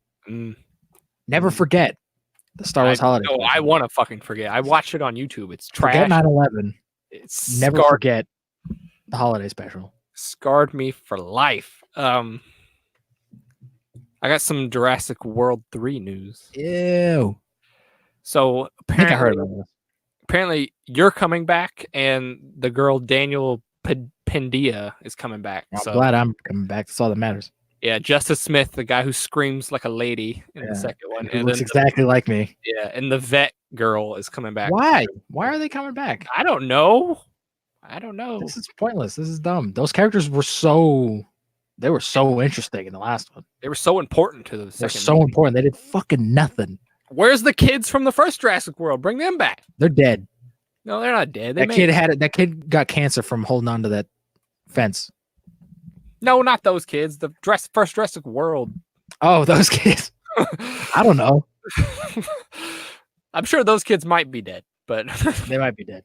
Never forget the Star Wars holiday. No, I want to fucking forget. I watched it on YouTube. It's trash. Forget 9/11. It's never forget the holiday special. Scarred me for life. I got some Jurassic World 3 news. Ew. So I think I heard about this. apparently you're coming back, and the girl Daniel Pendia is coming back. I'm So glad I'm coming back. That's all that matters. yeah, Justice Smith, the guy who screams like a lady in the second one, Who and looks then exactly like me. and the vet girl is coming back. Why? Why are they coming back? I don't know. This is pointless. This is dumb. Those characters were so interesting in the last one. They were so important to the They're second. so movie. important. They did fucking nothing. Where's the kids from the first Jurassic World? Bring them back. They're dead. No, they're not dead. That kid got cancer from holding on to that fence. No, not those kids. The first Jurassic World. Oh, those kids. I don't know. I'm sure those kids might be dead, but They might be dead.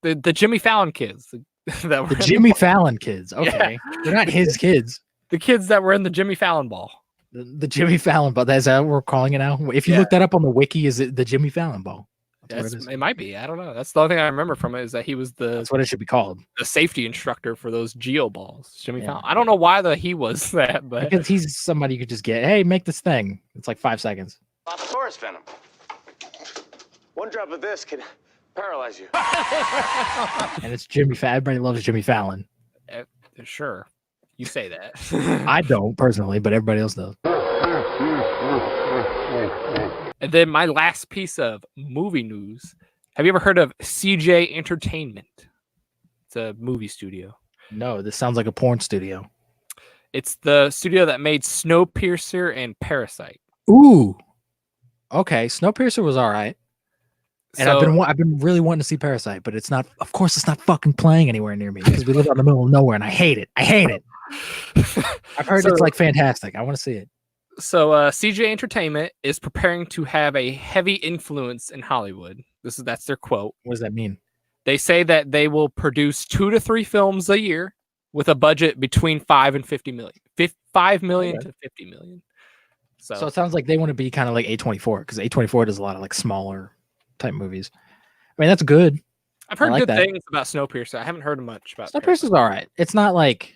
The Jimmy Fallon kids. The Jimmy Fallon kids. Okay. Yeah. They're not his kids. The kids that were in the Jimmy Fallon ball. The Jimmy Fallon ball. Is that what we're calling it now? If you look that up on the wiki, is it the Jimmy Fallon ball? It might be. I don't know. That's the only thing I remember from it, is that he was that's what it should be called. The safety instructor for those Geo balls. Jimmy Fallon. I don't know why he was that, but because he's somebody you could just get. Hey, make this thing. It's like 5 seconds. Brontosaurus venom. One drop of this could paralyze you. And it's Jimmy Fallon. Everybody loves Jimmy Fallon. Sure. You say that. I don't personally, but everybody else does. And then my last piece of movie news. Have you ever heard of CJ Entertainment? It's a movie studio. No, this sounds like a porn studio. It's the studio that made Snowpiercer and Parasite. Ooh. Okay, Snowpiercer was all right. And I've been really wanting to see Parasite, but it's not. Of course, it's not fucking playing anywhere near me because we live out in the middle of nowhere, and I hate it. I've heard it's like fantastic. I want to see it. So CJ Entertainment is preparing to have a heavy influence in Hollywood. That's their quote. What does that mean? They say that they will produce 2 to 3 films a year with a budget between 5 and 50 million. 5 million to 50 million. So it sounds like they want to be kind of like A24, because A24 does a lot of like smaller type movies. I mean, that's good. I've heard good things about Snowpiercer. I haven't heard much about Snowpiercer's all right. It's not like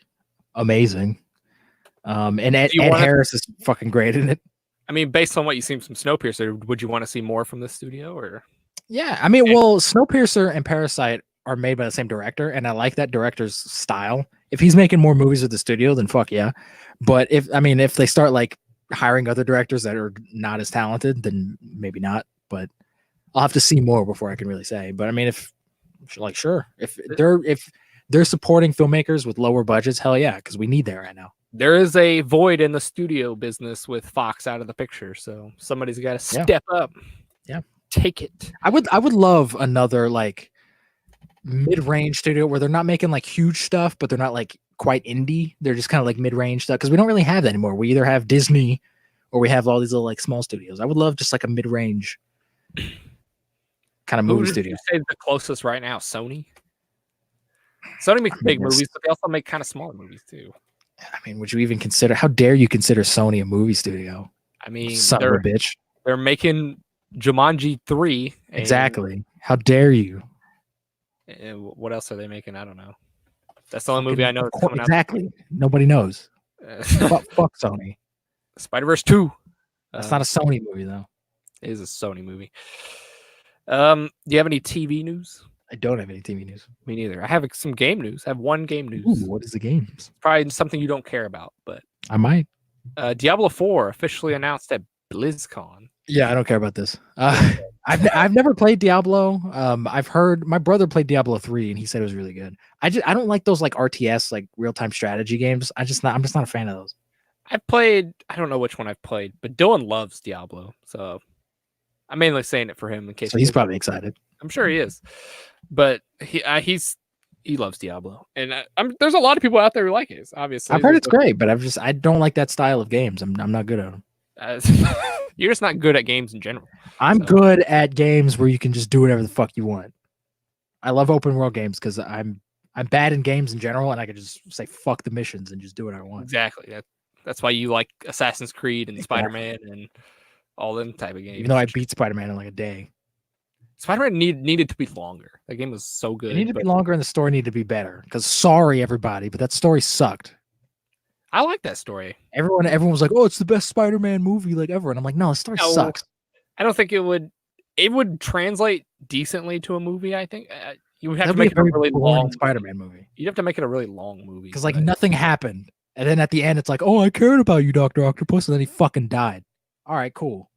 amazing. And Ed Harris is fucking great in it. I mean, based on what you've seen from Snowpiercer, would you want to see more from this studio? Or yeah, I mean, well, Snowpiercer and Parasite are made by the same director, and I like that director's style. If he's making more movies with the studio, then fuck yeah. But if they start like hiring other directors that are not as talented, then maybe not. But I'll have to see more before I can really say. But I mean, sure, if they're supporting filmmakers with lower budgets, hell yeah, because we need that right now. There is a void in the studio business with Fox out of the picture, so somebody's got to step up. Yeah, take it. I would love another like mid-range studio where they're not making like huge stuff, but they're not like quite indie. They're just kind of like mid-range stuff, because we don't really have that anymore. We either have Disney or we have all these little like small studios. I would love just like a mid-range kind of movie studio. You say the closest right now, Sony. Sony makes big movies, but they also make kind of smaller movies too. I mean, would you even consider? How dare you consider Sony a movie studio? I mean, son of a bitch. They're making Jumanji 3. Exactly. How dare you? What else are they making? I don't know. That's the only movie I know. Exactly. Nobody knows. Fuck Sony. Spider-Verse 2. That's not a Sony movie though. It is a Sony movie. Do you have any TV news? I don't have any TV news. Me neither. I have some game news. I have one game news. Ooh, what is the games? Probably something you don't care about, but I might. Diablo 4 officially announced at BlizzCon. Yeah, I don't care about this. I've never played Diablo. I've heard my brother played Diablo 3 and he said it was really good. I don't like those like RTS, like real-time strategy games. I'm just not a fan of those. I've played, I don't know which one I've played, but Dylan loves Diablo, so I'm mainly saying it for him in case. So he's probably excited. I'm sure he is, but he loves Diablo, and there's a lot of people out there who like it. Obviously, I've heard it's great, but I don't like that style of games. I'm not good at them. You're just not good at games in general. I'm good at games where you can just do whatever the fuck you want. I love open world games because I'm bad in games in general, and I can just say fuck the missions and just do what I want. Exactly. That's why you like Assassin's Creed and Spider-Man and all them type of games. Even though I beat Spider-Man in like a day. Spider-Man needed to be longer. That game was so good. It needed to be longer, and the story needed to be better. Because sorry, everybody, but that story sucked. I like that story. Everyone was like, "Oh, it's the best Spider-Man movie like ever," and I'm like, "No, the story sucks." I don't think it would. It would translate decently to a movie. I think you would have That'd to make be it a really long Spider-Man movie. You'd have to make it a really long movie Because like nothing happened, and then at the end, it's like, "Oh, I cared about you, Dr. Octopus," and then he fucking died. All right, cool.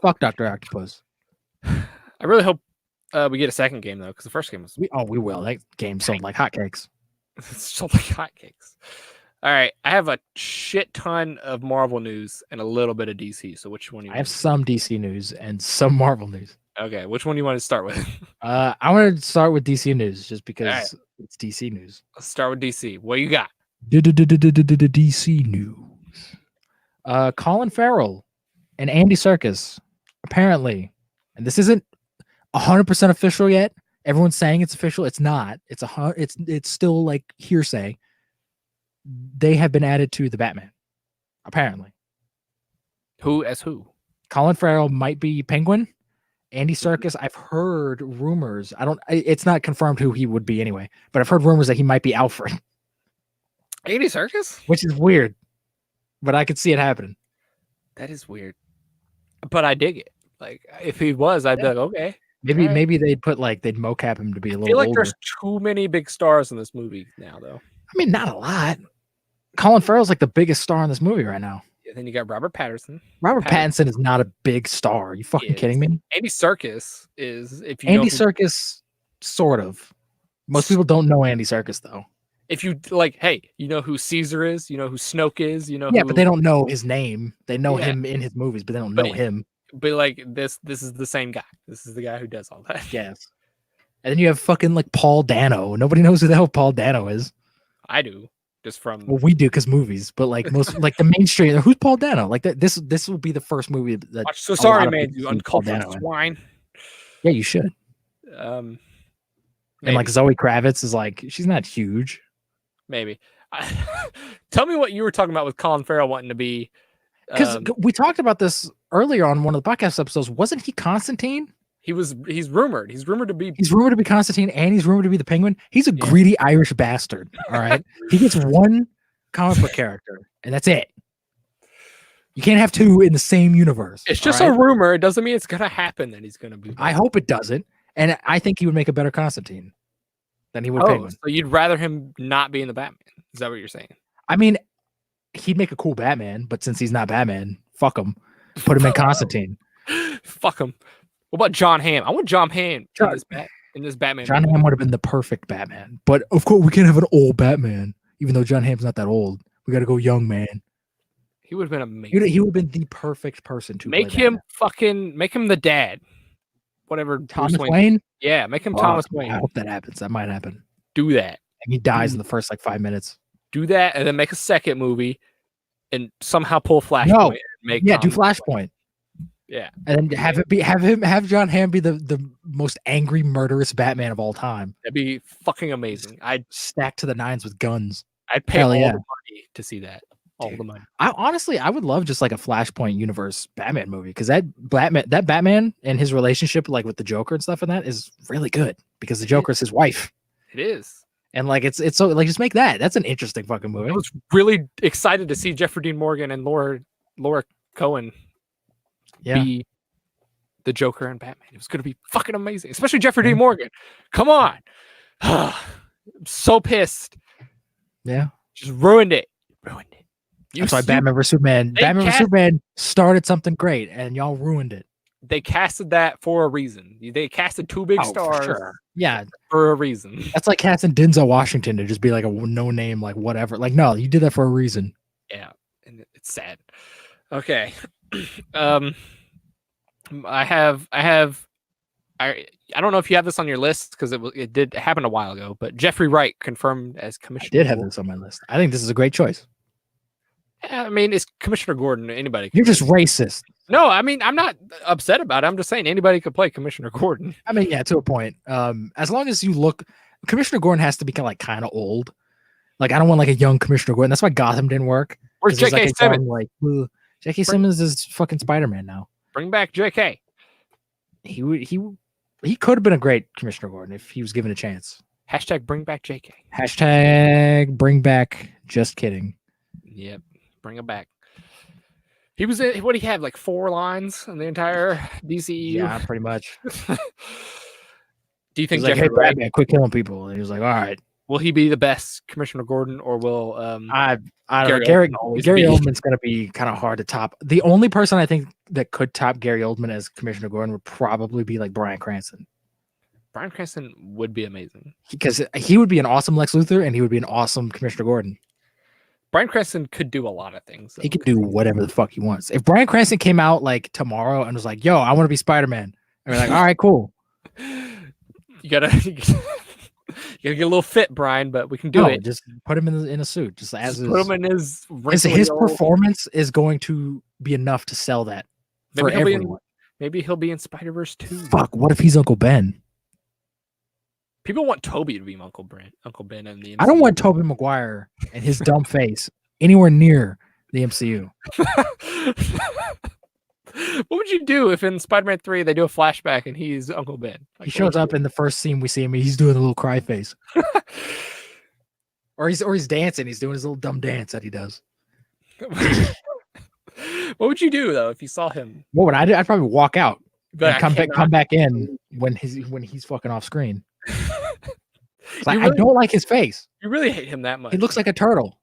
Fuck Dr. Octopus. I really hope we get a second game though, because the first game was We will. That game sold like hotcakes. sold like hotcakes. All right, I have a shit ton of Marvel news and a little bit of DC. So which one? I have some DC news and some Marvel news. Okay, which one do you want to start with? I want to start with DC news just because it's DC news. Let's start with DC. What you got? DC news. Colin Farrell and Andy Serkis apparently, and this isn't 100% official yet. Everyone's saying it's official. It's not. It's still like hearsay. They have been added to the Batman. Apparently, Who as who? Colin Farrell might be Penguin. Andy Serkis, I've heard rumors. It's not confirmed who he would be anyway, but I've heard rumors that he might be Alfred. Andy Serkis? Which is weird, but I could see it happening. That is weird, but I dig it. Like if he was, I'd be like, okay. Maybe they'd they'd mocap him to be a little. I feel like older. There's too many big stars in this movie now, though. I mean, not a lot. Colin Farrell's like the biggest star in this movie right now. Yeah, then you got Robert Pattinson. Robert Pattinson is not a big star. Are you fucking kidding me? Andy Serkis is. If you Andy Serkis, sort of. Most people don't know Andy Serkis though. If you like, hey, you know who Caesar is, you know who Snoke is, you know. Yeah, but they don't know his name. They know him in his movies, but they don't know him. But like this is the same guy. This is the guy who does all that. Yes. And then you have fucking like Paul Dano. Nobody knows who the hell Paul Dano is. I do, just from. Well, we do because movies, but like most, like the mainstream. Who's Paul Dano? Like that. This will be the first movie that. So sorry, man. You uncultured swine. Yeah, you should. Maybe. And like Zoe Kravitz is like, she's not huge. Maybe. Tell me what you were talking about with Colin Farrell wanting to be. Because we talked about this earlier on one of the podcast episodes. Wasn't he Constantine? He's rumored. He's rumored to be Constantine, and he's rumored to be the Penguin. He's a greedy Irish bastard. All right. He gets one comic book character, and that's it. You can't have two in the same universe. It's just a rumor. It doesn't mean it's gonna happen that he's gonna be. I hope it doesn't. And I think he would make a better Constantine than he would Penguin. So you'd rather him not be in the Batman? Is that what you're saying? I mean, he'd make a cool Batman, but since he's not Batman, fuck him. Put him in Constantine. Fuck him. What about John Hamm? I want John Hamm in this Batman. John Hamm would have been the perfect Batman. But of course, we can't have an old Batman, even though John Hamm's not that old. We got to go young man. He would have been amazing. He would have been the perfect person to make him make him the dad. Whatever. Thomas Wayne? Yeah, make him Thomas Wayne. I hope that happens. That might happen. Do that. And he dies in the first 5 minutes. Do that, and then make a second movie, and somehow pull Flashpoint. Do Flashpoint. Yeah, and then have John Hamm be the most angry, murderous Batman of all time. That'd be fucking amazing. I'd stack to the nines with guns. I'd pay all the money to see that. All the money. I would love just like a Flashpoint universe Batman movie because that Batman and his relationship like with the Joker and stuff and that is really good because the Joker is his wife. It is. And like it's so like just make that. That's an interesting fucking movie. I was really excited to see Jeffrey Dean Morgan and Laura Cohen be the Joker and Batman. It was going to be fucking amazing, especially Jeffrey Dean Morgan. Come on. I'm so pissed. Yeah. Just ruined it. That's why Batman vs. Superman. Batman vs. Superman started something great and y'all ruined it. They casted that for a reason. They casted two big stars. For sure. Yeah. For a reason. That's like casting Denzel Washington to just be like a no name, like whatever. Like, no, you did that for a reason. Yeah. And it's sad. Okay. I don't know if you have this on your list because it did happen a while ago, but Jeffrey Wright confirmed as Commissioner. I did have this on my list. I think this is a great choice. I mean, it's Commissioner Gordon. Anybody. You're just racist. No, I mean, I'm not upset about it. I'm just saying anybody could play Commissioner Gordon. I mean, yeah, to a point. As long as you look, Commissioner Gordon has to be kind of old. Like, I don't want like a young Commissioner Gordon. That's why Gotham didn't work. Where's J.K. Simmons? J.K. Simmons is fucking Spider-Man now. Bring back J.K. he could have been a great Commissioner Gordon if he was given a chance. Hashtag bring back JK. Hashtag bring back. Just kidding. Yep, bring him back. He was in, what did he have, like 4 lines in the entire DCEU? Yeah, pretty much. Do you think He's like, Jeffrey hey, Batman, quit killing people? And he was like, all right. will he be the best Commissioner Gordon, or will I don't know. Gary Gary Oldman Oldman's going to be kind of hard to top. The only person I think that could top Gary Oldman as Commissioner Gordon would probably be like Bryan Cranston. Bryan Cranston would be amazing Because he would be an awesome Lex Luthor and he would be an awesome Commissioner Gordon. Bryan Cranston could do a lot of things. He could do whatever the fuck he wants. If Bryan Cranston came out like tomorrow and was like, yo, I want to be Spider-Man, and we're like, all right, cool. You gotta get a little fit, Brian, but we can do it. Just put him in a suit. Just as put him in his performance is going to be enough to sell that for everyone. Maybe he'll be in Spider-Verse 2. Fuck, what if he's Uncle Ben? People want Toby to be Uncle Ben in the MCU. I don't want Tobey Maguire and his dumb face anywhere near the MCU. What would you do if in Spider-Man 3 they do a flashback and he's Uncle Ben? Like, he shows up in the first scene we see him, he's doing a little cry face. or he's dancing, he's doing his little dumb dance that he does. What would you do though if you saw him? What would I do? I'd probably walk out But and come back in when he's fucking off screen. It's like, really, I don't like his face. You really hate him that much. He looks like a turtle.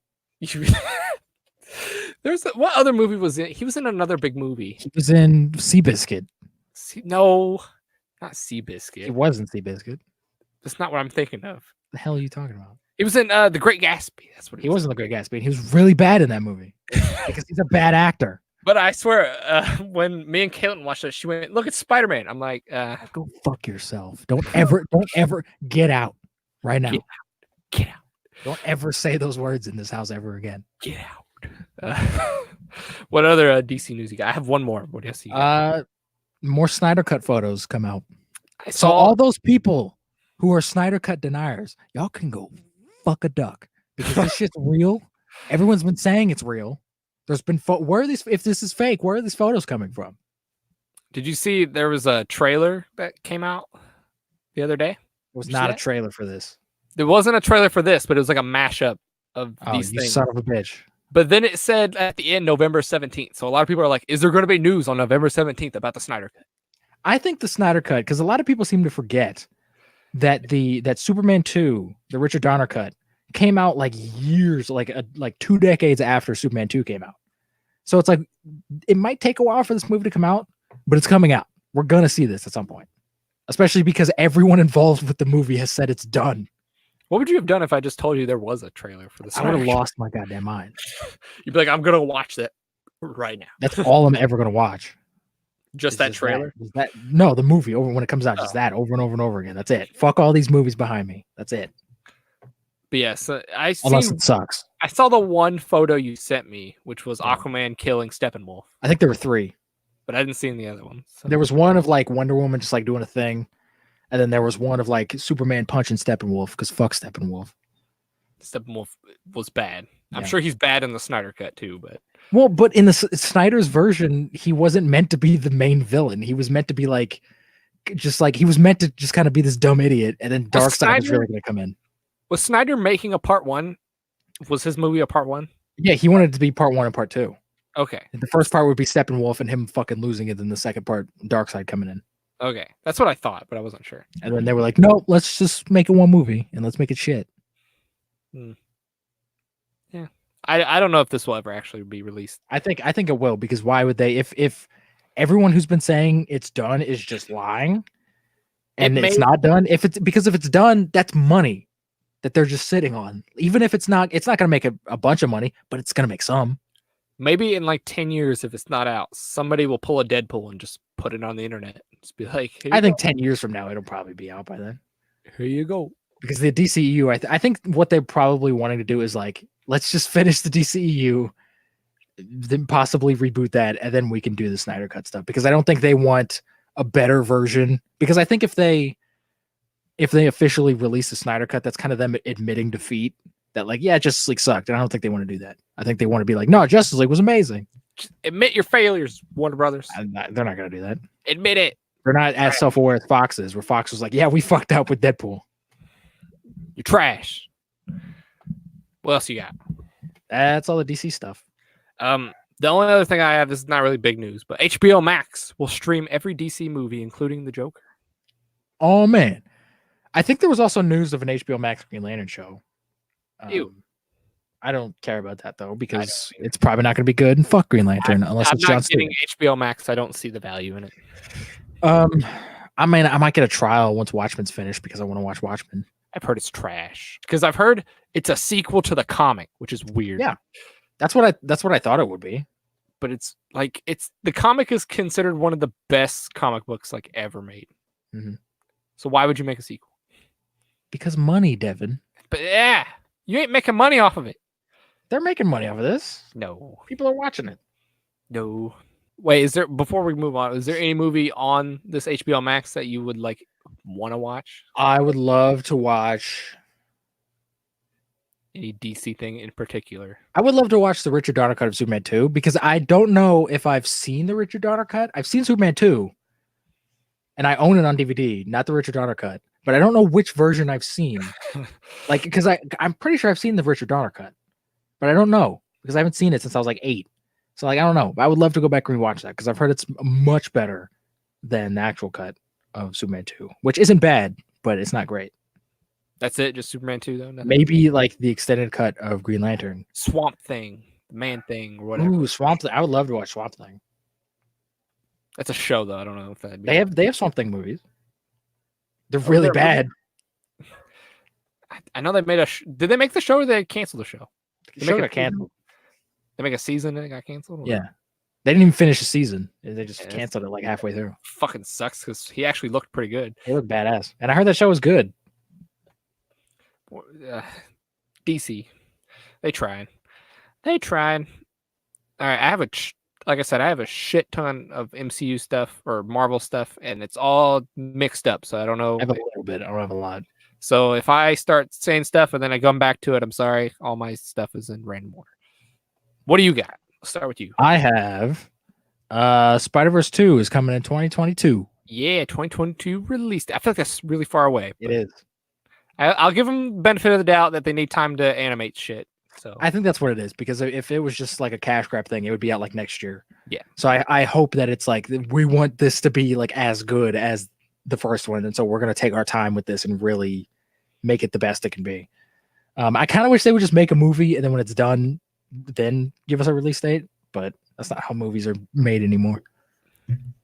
What other movie was it? He was in another big movie. He was in Seabiscuit. No, not Seabiscuit. He wasn't Seabiscuit. That's not what I'm thinking of. The hell are you talking about? He was in The Great Gatsby. That's what he wasn't The Great Gatsby. He was really bad in that movie because he's a bad actor. But I swear, when me and Caitlin watched it, she went, "Look, it's Spider-Man." I'm like, "Go fuck yourself! Don't ever get out right now. Get out! Don't ever say those words in this house ever again. Get out!" What other DC news you got? I have one more. What do you see? More Snyder Cut photos come out. I saw all those people who are Snyder Cut deniers. Y'all can go fuck a duck because this shit's real. Everyone's been saying it's real. There's been where are these? If this is fake, where are these photos coming from? Did you see there was a trailer that came out the other day? It was not a trailer for this. There wasn't a trailer for this, but it was like a mashup of these things. Son of a bitch. But then it said at the end November 17th. So a lot of people are like, is there going to be news on November 17th about the Snyder Cut? I think the Snyder Cut, because a lot of people seem to forget that that Superman 2, the Richard Donner cut, came out like years, like 2 decades after Superman 2 came out. So it's like, it might take a while for this movie to come out, but it's coming out. We're going to see this at some point, especially because everyone involved with the movie has said it's done. What would you have done if I just told you there was a trailer for this? I would have lost my goddamn mind. You'd be like, I'm going to watch that right now. That's all I'm ever going to watch. Just that trailer? No, the movie over when it comes out, just that over and over and over again. That's it. Fuck all these movies behind me. That's it. But yes, unless it sucks. I saw the one photo you sent me, which was Aquaman killing Steppenwolf. I think there were 3, but I didn't see the other one. So. There was one of like Wonder Woman just like doing a thing, and then there was one of like Superman punching Steppenwolf because fuck Steppenwolf. Steppenwolf was bad. I'm sure he's bad in the Snyder Cut too, but in the Snyder's version, he wasn't meant to be the main villain. He was meant to be he was meant to just kind of be this dumb idiot, and then Darkseid was really going to come in. Was Snyder making a part 1? Was his movie a part 1? Yeah, he wanted it to be part 1 and part 2. Okay. The first part would be Steppenwolf and him fucking losing it, then the second part, Darkseid coming in. Okay, that's what I thought, but I wasn't sure. And then they were like, "No, let's just make it one movie and let's make it shit." Yeah, I don't know if this will ever actually be released. I think it will, because why would they? If everyone who's been saying it's done is just lying, and it's not done, if it's done, that's money that they're just sitting on. Even if it's not going to make a bunch of money, but it's going to make some. Maybe in like 10 years, if it's not out, somebody will pull a Deadpool and just put it on the internet. Just be like, I think 10 years from now, it'll probably be out by then. Here you go. Because the DCEU, I think what they're probably wanting to do is like, let's just finish the DCEU, then possibly reboot that, and then we can do the Snyder Cut stuff. Because I don't think they want a better version. Because I think if they officially release the Snyder Cut, that's kind of them admitting defeat. That like, yeah, Justice League sucked. And I don't think they want to do that. I think they want to be like, no, Justice League was amazing. Just admit your failures, Warner Brothers. They're not going to do that. Admit it. They're not as self-aware as Fox is, where Fox was like, yeah, we fucked up with Deadpool. You're trash. What else you got? That's all the DC stuff. The only other thing I have, this is not really big news, but HBO Max will stream every DC movie, including the Joker. Oh man, I think there was also news of an HBO Max Green Lantern show. Ew. I don't care about that though because it's probably not going to be good. And fuck Green Lantern unless it's John Stewart. HBO Max. I don't see the value in it. I might get a trial once Watchmen's finished because I want to watch Watchmen. I've heard it's trash because I've heard it's a sequel to the comic, which is weird. Yeah, that's what I thought it would be. But it's like the comic is considered one of the best comic books like ever made. Mm-hmm. So why would you make a sequel? Because money, Devin. But yeah, you ain't making money off of it. They're making money off of this. No, people are watching it. No. Wait, before we move on, is there any movie on this HBO Max that you would like want to watch? I would love to watch any DC thing in particular. I would love to watch the Richard Donner cut of Superman 2 because I don't know if I've seen the Richard Donner cut. I've seen Superman 2 and I own it on DVD, not the Richard Donner cut, but I don't know which version I've seen. Like, because I'm pretty sure I've seen the Richard Donner cut, but I don't know because I haven't seen it since I was like 8. So like, I don't know. I would love to go back and rewatch that because I've heard it's much better than the actual cut of Superman 2, which isn't bad, but it's not great. That's it? Just Superman 2, though? Nothing. Maybe like the extended cut of Green Lantern. Swamp Thing, Man Thing, or whatever. Ooh, Swamp Thing. I would love to watch Swamp Thing. That's a show, though. I don't know if that'd be... They have Swamp Thing movies. They're really bad. I know they made a... Did they make the show or they canceled the show? The show got canceled. They make a season and it got canceled? Or... Yeah. They didn't even finish the season. They just canceled it like halfway through. Fucking sucks because he actually looked pretty good. He looked badass. And I heard that show was good. DC. They tried. All right, I have like I said, I have a shit ton of MCU stuff or Marvel stuff, and it's all mixed up. So I don't know. I have a little bit. I don't have a lot. So if I start saying stuff and then I come back to it, I'm sorry. All my stuff is in random order. What do you got? Let's start with you. I have Spider-Verse 2 is coming in 2022. Yeah, 2022 released. I feel like that's really far away. It is. I'll give them benefit of the doubt that they need time to animate shit. So I think that's what it is because if it was just like a cash grab thing, it would be out like next year. Yeah. So I hope that it's like we want this to be like as good as the first one, and so we're gonna take our time with this and really make it the best it can be. I kind of wish they would just make a movie and then when it's done, then give us a release date. But that's not how movies are made anymore.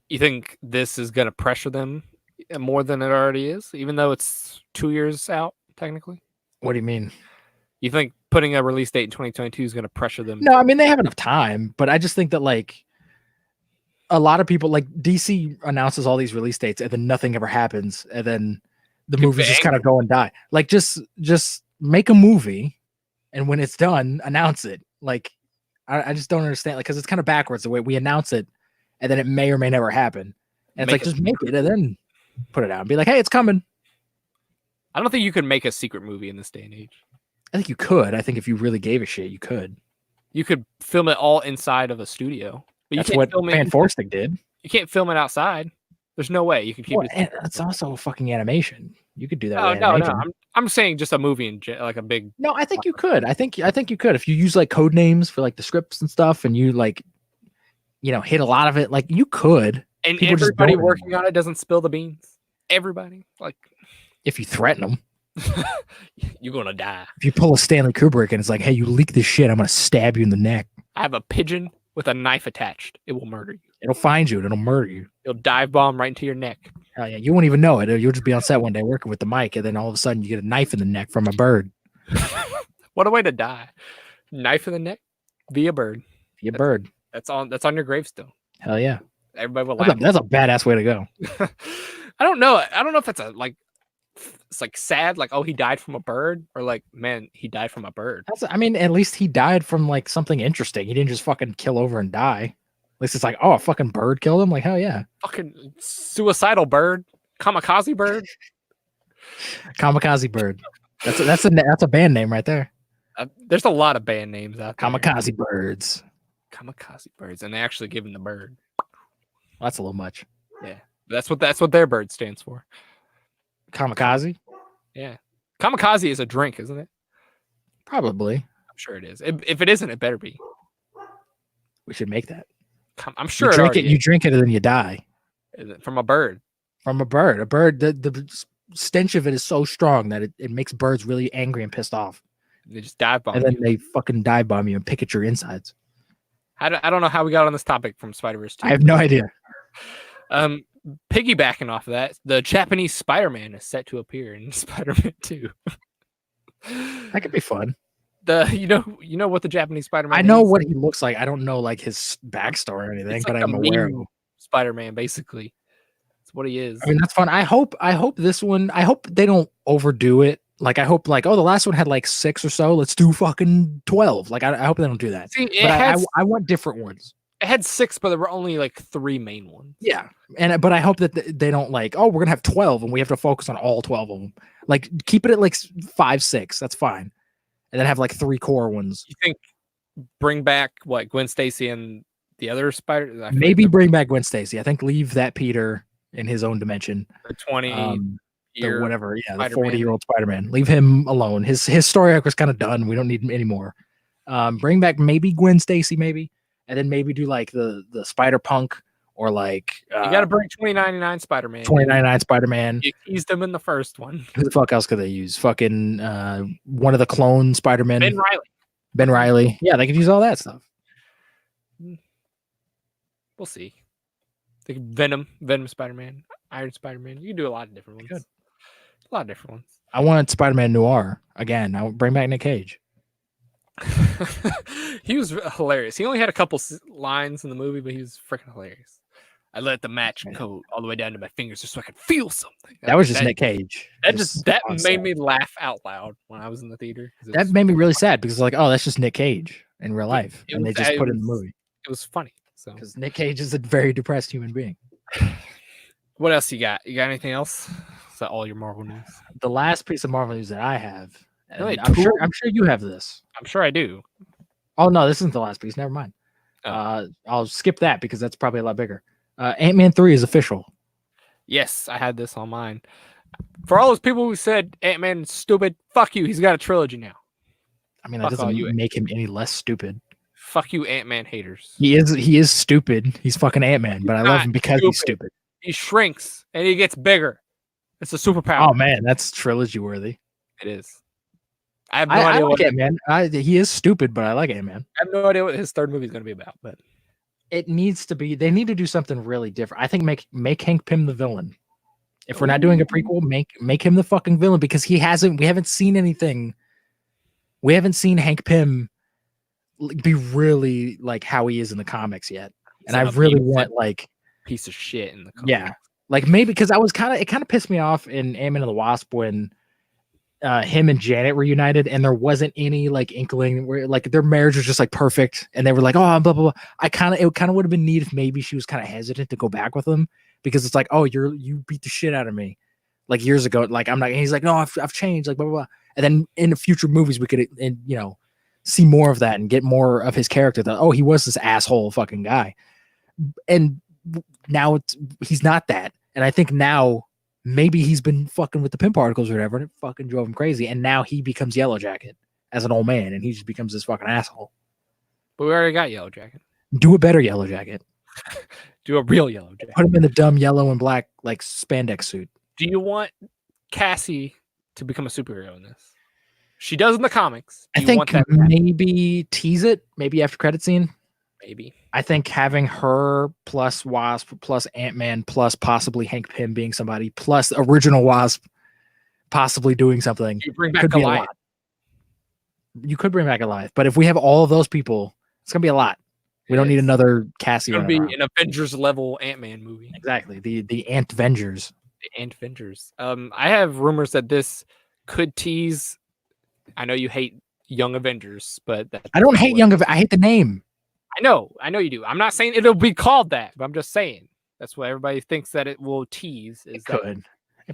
You think this is gonna pressure them more than it already is, even though it's 2 years out technically? What do you mean? You think putting a release date in 2022 is going to pressure them? No, I mean they have enough time, but I just think that like a lot of people, like DC announces all these release dates and then nothing ever happens, and then the movies just kind of go and die. Like just make a movie, and when it's done, announce it. Like I just don't understand, like because it's kind of backwards the way we announce it, and then it may or may never happen. And it's like just make it and then put it out and be like, hey, it's coming. I don't think you could make a secret movie in this day and age. I think you could. I think if you really gave a shit, you could. You could film it all inside of a studio. But that's what Van Forstig did. You can't film it outside. There's no way you can keep it. It's also fucking animation. You could do that. Oh, no. I'm saying just a movie in like a big. No, I think you could. I think you could if you use like code names for like the scripts and stuff, and you like, hit a lot of it. Like you could. And people everybody working on it doesn't spill the beans. Everybody, like, if you threaten them. You're gonna die. If you pull a Stanley Kubrick and it's like, hey, you leak this shit, I'm gonna stab you in the neck. I have a pigeon with a knife attached. It will murder you. It'll find you and it'll murder you. It'll dive bomb right into your neck. Hell yeah, you won't even know it. You'll just be on set one day working with the mic, and then all of a sudden you get a knife in the neck from a bird. What a way to die! Knife in the neck via bird. Via bird. That's on your gravestone. Hell yeah. Everybody will laugh. That's a badass way to go. I don't know if that's it's like sad, like, oh, he died from a bird, or like, man, he died from a bird. I mean, at least he died from like something interesting. He didn't just fucking kill over and die. At least it's like, oh, a fucking bird killed him. Like, hell yeah. Fucking suicidal bird, kamikaze bird. Kamikaze bird. That's a band name right there. There's a lot of band names out there. Kamikaze birds. Kamikaze birds, and they actually give him the bird. Well, that's a little much. Yeah. That's what their bird stands for. Kamikaze? Yeah. Kamikaze is a drink, isn't it? Probably. I'm sure it is. If it isn't, it better be. We should make that. I'm sure You it drink already it, you is. drink it, and then you die. Is it from a bird. From a bird. A bird, the stench of it is so strong that it makes birds really angry and pissed off. They just dive bomb And then you. they fucking dive bomb you and pick at your insides. I don't know how we got on this topic from Spider-Verse 2. I have no idea. Piggybacking off of that, the Japanese Spider-Man is set to appear in Spider-Man 2. That could be fun. You know what the Japanese Spider-Man I know is? what he looks like. I don't know like his backstory or anything, It's but like I'm a aware meme of. Spider-Man, basically. That's what he is. I mean, that's fun. I hope this one. I hope they don't overdo it. Like I hope like, oh, the last one had like 6 or so. Let's do fucking 12. Like I hope they don't do that. See, But I want different ones. it had 6, but there were only like 3 main ones. Yeah, but I hope that they don't like, oh, we're gonna have 12 and we have to focus on all 12 of them. Like keep it at like 5, 6. That's fine, and then have like 3 core ones. You think bring back what Gwen Stacy and the other Spider? Maybe bring back Gwen Stacy. I think leave that Peter in his own dimension. The 20 The year whatever, yeah, the Spider-Man. 40-year-old Spider-Man. Leave him alone. His story arc was kind of done. We don't need him anymore. Bring back maybe Gwen Stacy, maybe, and then maybe do like the Spider Punk or like You got to bring 2099 Spider-Man. 2099 Spider-Man. You teased him in the first one. Who the fuck else could they use? Fucking one of the clone Spider-Men. Ben Riley. Ben Riley. Yeah, they could use all that stuff. We'll see. They could Venom Spider-Man, Iron Spider-Man. You can do a lot of different ones. Good. A lot of different ones. I want Spider-Man Noir again. I would bring back Nick Cage. He was hilarious. He only had a couple lines in the movie, but he was freaking hilarious. I let the match go all the way down to my fingers just so I could feel something. That was just Nick Cage. That made me laugh out loud when I was in the theater. That made me really sad because like, oh, that's just Nick Cage in real life, and they just put it in the movie. It was funny. So because Nick Cage is a very depressed human being. What else you got? You got anything else? Is that all your Marvel news? The last piece of Marvel news that I have, Really? I'm sure you have this. I'm sure I do. Oh no, this isn't the last piece. Never mind. Oh. I'll skip that because that's probably a lot bigger. Ant-Man 3 is official. Yes, I had this on mine. For all those people who said Ant-Man is stupid, fuck you. He's got a trilogy now. I mean, that doesn't make him any less stupid. Fuck you, Ant-Man haters. He is stupid. He's fucking Ant-Man, but I love him because he's stupid. He shrinks and he gets bigger. It's a superpower. Oh man, that's trilogy worthy. It is. I have no idea I what like Ant-Man. He is stupid, but I like Ant-Man. I have no idea what his third movie is going to be about, but it needs to be. They need to do something really different. I think make Hank Pym the villain. If we're not doing a prequel, make him the fucking villain because we haven't seen anything. We haven't seen Hank Pym be really like how he is in the comics yet, and I really want like piece of shit in the comics. Yeah, like maybe because it kind of pissed me off in Ant-Man and the Wasp when him and Janet reunited and there wasn't any like inkling where like their marriage was just like perfect and they were like, oh, blah blah blah. It kind of would have been neat if maybe she was kind of hesitant to go back with him because it's like, oh, you beat the shit out of me like years ago, like I'm not. And he's like, no, I've changed, like blah blah blah. And then in the future movies we could see more of that and get more of his character that, oh, he was this asshole fucking guy. And now he's not that. And I think now maybe he's been fucking with the Pym particles or whatever and it fucking drove him crazy. And now he becomes Yellow Jacket as an old man and he just becomes this fucking asshole. But we already got Yellow Jacket. Do a better Yellow Jacket. Do a real Yellow Jacket. Put him in the dumb yellow and black like spandex suit. Do you want Cassie to become a superhero in this? She does in the comics. I think maybe tease it, maybe after credit scene. Maybe. I think having her plus Wasp plus Ant-Man plus possibly Hank Pym being somebody plus original Wasp possibly doing something. You bring back Goliath. You could bring back Goliath, but if we have all of those people, it's gonna be a lot. We don't need another Cassie. It's gonna be an Avengers level Ant-Man movie. Exactly. The Ant-Vengers. The Ant-Vengers. I have rumors that this could tease. I know you hate Young Avengers, but I don't hate Young Avengers. I hate the name. I know you do. I'm not saying it'll be called that, but I'm just saying that's what everybody thinks that it will tease. It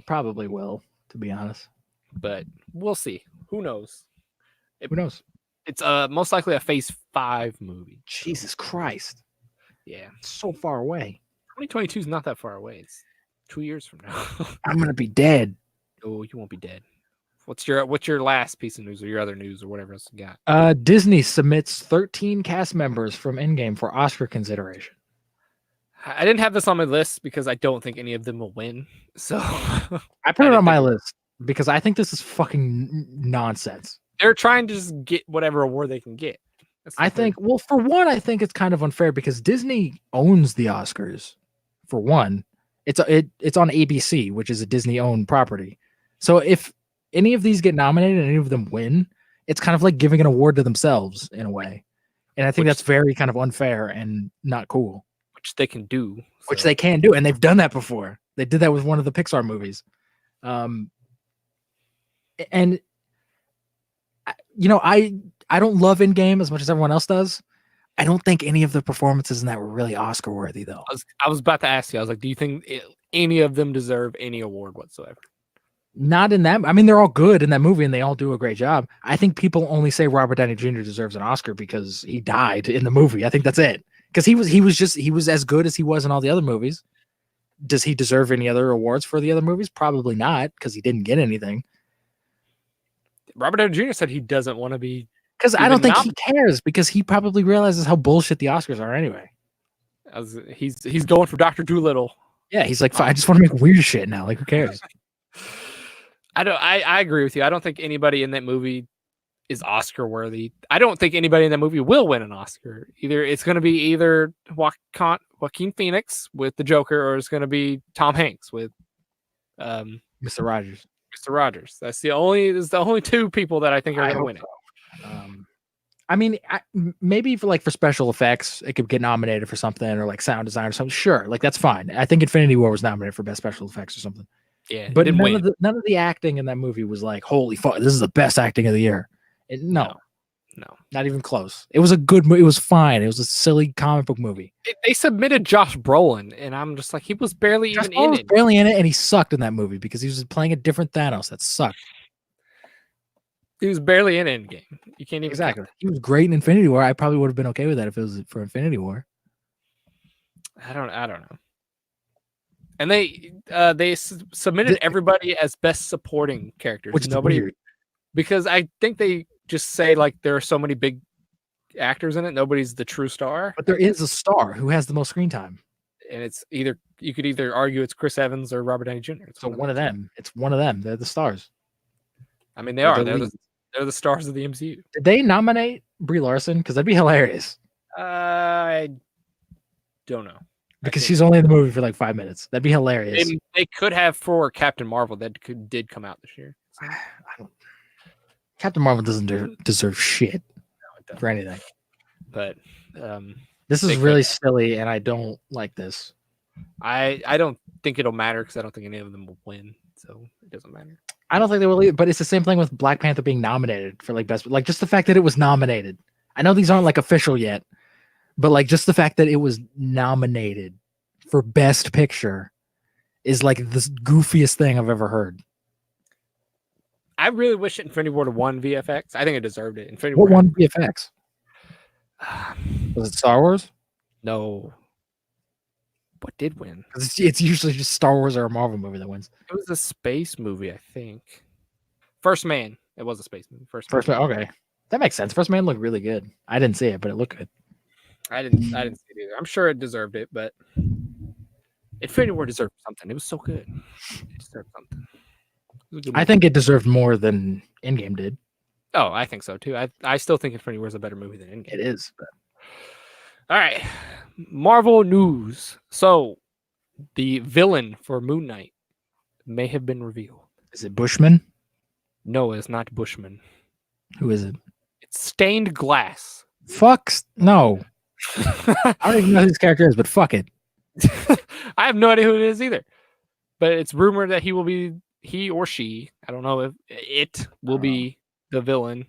probably will, to be honest. But we'll see. Who knows? Who knows? It's most likely a Phase 5 movie. Jesus Christ! Yeah, it's so far away. 2022 is not that far away. 2 years from now. I'm gonna be dead. Oh, you won't be dead. What's your last piece of news or your other news or whatever else you got? Disney submits 13 cast members from Endgame for Oscar consideration. I didn't have this on my list because I don't think any of them will win. So I put it on my list because I think this is fucking nonsense. They're trying to just get whatever award they can get. I think, well, for one, I think it's kind of unfair because Disney owns the Oscars. For one, it's on ABC, which is a Disney-owned property. So if any of these get nominated and any of them win, it's kind of like giving an award to themselves in a way. And I think that's very kind of unfair and not cool. Which they can do. Which they can do, and they've done that before. They did that with one of the Pixar movies. And I don't love Endgame as much as everyone else does. I don't think any of the performances in that were really Oscar worthy, though. I was about to ask you. I was like, do you think any of them deserve any award whatsoever? Not in that. I mean, they're all good in that movie, and they all do a great job. I think people only say Robert Downey Jr. deserves an Oscar because he died in the movie. I think that's it. Because he was as good as he was in all the other movies. Does he deserve any other awards for the other movies? Probably not, because he didn't get anything. Robert Downey Jr. said he doesn't want to be. Because I don't think he cares, because he probably realizes how bullshit the Oscars are anyway. He's going for Dr. Dolittle. Yeah, he's like, I just want to make weird shit now. Like, who cares? I agree with you. I don't think anybody in that movie is Oscar worthy. I don't think anybody in that movie will win an Oscar. It's going to be either Joaquin Phoenix with the Joker, or it's going to be Tom Hanks with Mr. Rogers. Mr. Rogers. There's the only two people that I think are going to win it. I mean, maybe for special effects, it could get nominated for something, or like sound design or something. Sure, like that's fine. I think Infinity War was nominated for best special effects or something. Yeah, but none of the acting in that movie was like, holy fuck, this is the best acting of the year. No, not even close. It was a good movie. It was fine. It was a silly comic book movie. They submitted Josh Brolin, and I'm just like, he was barely even in it. Barely in it, and he sucked in that movie because he was playing a different Thanos. That sucked. He was barely in Endgame. You can't even exactly. He was great in Infinity War. I probably would have been okay with that if it was for Infinity War. I don't know. And they submitted everybody as best supporting characters. Which is weird. Because I think they just say like there are so many big actors in it. Nobody's the true star. But there is a star who has the most screen time. And it's you could either argue it's Chris Evans or Robert Downey Jr. So one of them. It's one of them. They're the stars. I mean, they're the stars of the MCU. Did they nominate Brie Larson? Because that'd be hilarious. I don't know. Because she's only in the movie for like 5 minutes. That'd be hilarious. They could have for Captain Marvel that did come out this year. So. Captain Marvel doesn't deserve shit for anything. But this is really silly, and I don't like this. I don't think it'll matter because I don't think any of them will win, so it doesn't matter. I don't think they will either, but it's the same thing with Black Panther being nominated for like best, like just the fact that it was nominated. I know these aren't like official yet, but like just the fact that it was nominated for Best Picture is like the goofiest thing I've ever heard. I really wish Infinity War won VFX. I think it deserved it. Infinity War won VFX? Was it Star Wars? No. What did win? It's usually just Star Wars or a Marvel movie that wins. It was a space movie, I think. First Man. It was a space movie. First Man. Okay, that makes sense. First Man looked really good. I didn't see it, but it looked good. I didn't see it either. I'm sure it deserved it, but Infinity War deserved something. It was so good. It deserved something. I think it deserved more than Endgame did. Oh, I think so too. I still think Infinity War is a better movie than Endgame. It is. But... All right, Marvel news. So, the villain for Moon Knight may have been revealed. Is it Bushman? No, it's not Bushman. Who is it? It's Stained Glass. Fuck no. I don't even know who this character is, but fuck it. I have no idea who it is either. But it's rumored that he or she, I don't know if it will be the villain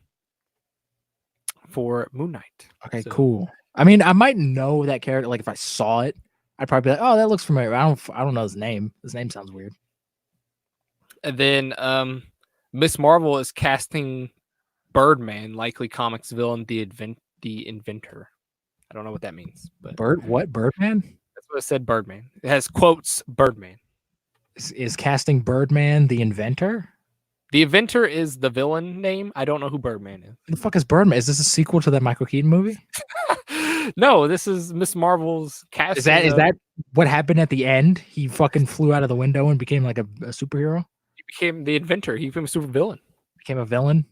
for Moon Knight. Okay, cool. I mean, I might know that character. Like if I saw it, I'd probably be like, "Oh, that looks familiar." I don't know his name. His name sounds weird. And then Miss Marvel is casting Birdman, likely comics villain, the inventor. I don't know what that means. But Birdman? That's what it said. Birdman. It has quotes. Birdman. Is casting Birdman the inventor? The inventor is the villain name. I don't know who Birdman is. Who the fuck is Birdman? Is this a sequel to that Michael Keaton movie? No, this is Miss Marvel's casting. Is that what happened at the end? He fucking flew out of the window and became like a superhero? He became the inventor. He became a super villain. Became a villain?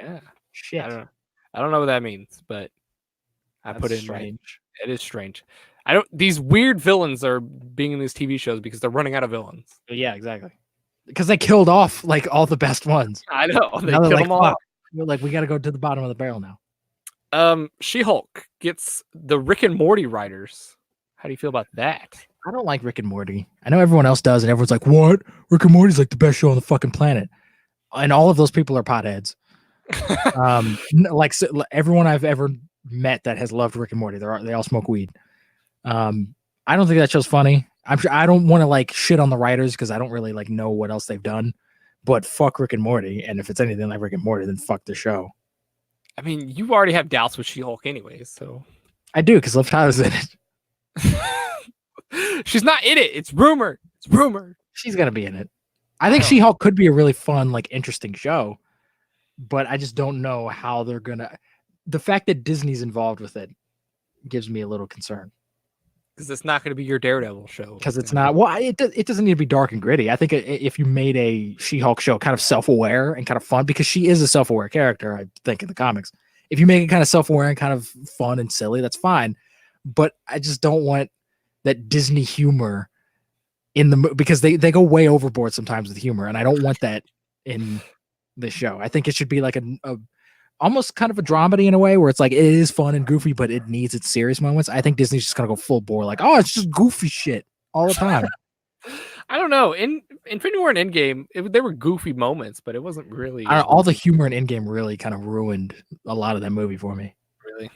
Yeah. Shit. I don't know what that means, but I That's put in strange. It is strange. These weird villains are being in these TV shows because they're running out of villains. Yeah, exactly. Because they killed off like all the best ones. I know. They Now killed like, them all. We're like, we got to go to the bottom of the barrel now. She-Hulk gets the Rick and Morty writers. How do you feel about that? I don't like Rick and Morty. I know everyone else does, and everyone's like, "What? Rick and Morty's like the best show on the fucking planet." And all of those people are potheads. Everyone I've ever met that has loved Rick and Morty, they all smoke weed. I don't think that show's funny. I'm sure I don't want to like shit on the writers because I don't really like know what else they've done. But fuck Rick and Morty, and if it's anything like Rick and Morty, then fuck the show. I mean, you already have doubts with She-Hulk anyways, so I do because Liv Tyler's in it. She's not in it. It's rumored. It's rumored. She's gonna be in it. I think She-Hulk could be a really fun, like interesting show, but I just don't know how they're gonna. The fact that Disney's involved with it gives me a little concern. Because it's not going to be your Daredevil show. Because it's not. Well, it doesn't need to be dark and gritty. I think if you made a She-Hulk show kind of self-aware and kind of fun, because she is a self-aware character, I think in the comics. If you make it kind of self-aware and kind of fun and silly, that's fine. But I just don't want that Disney humor in the because they go way overboard sometimes with humor, and I don't want that in the show. I think it should be like a almost kind of a dramedy in a way where it's like it is fun and goofy, but it needs its serious moments. I think Disney's just gonna go full bore, like, oh, it's just goofy shit all the time. I don't know. In Infinity War and Endgame, there were goofy moments, but it wasn't really. All the humor in Endgame really kind of ruined a lot of that movie for me. Really,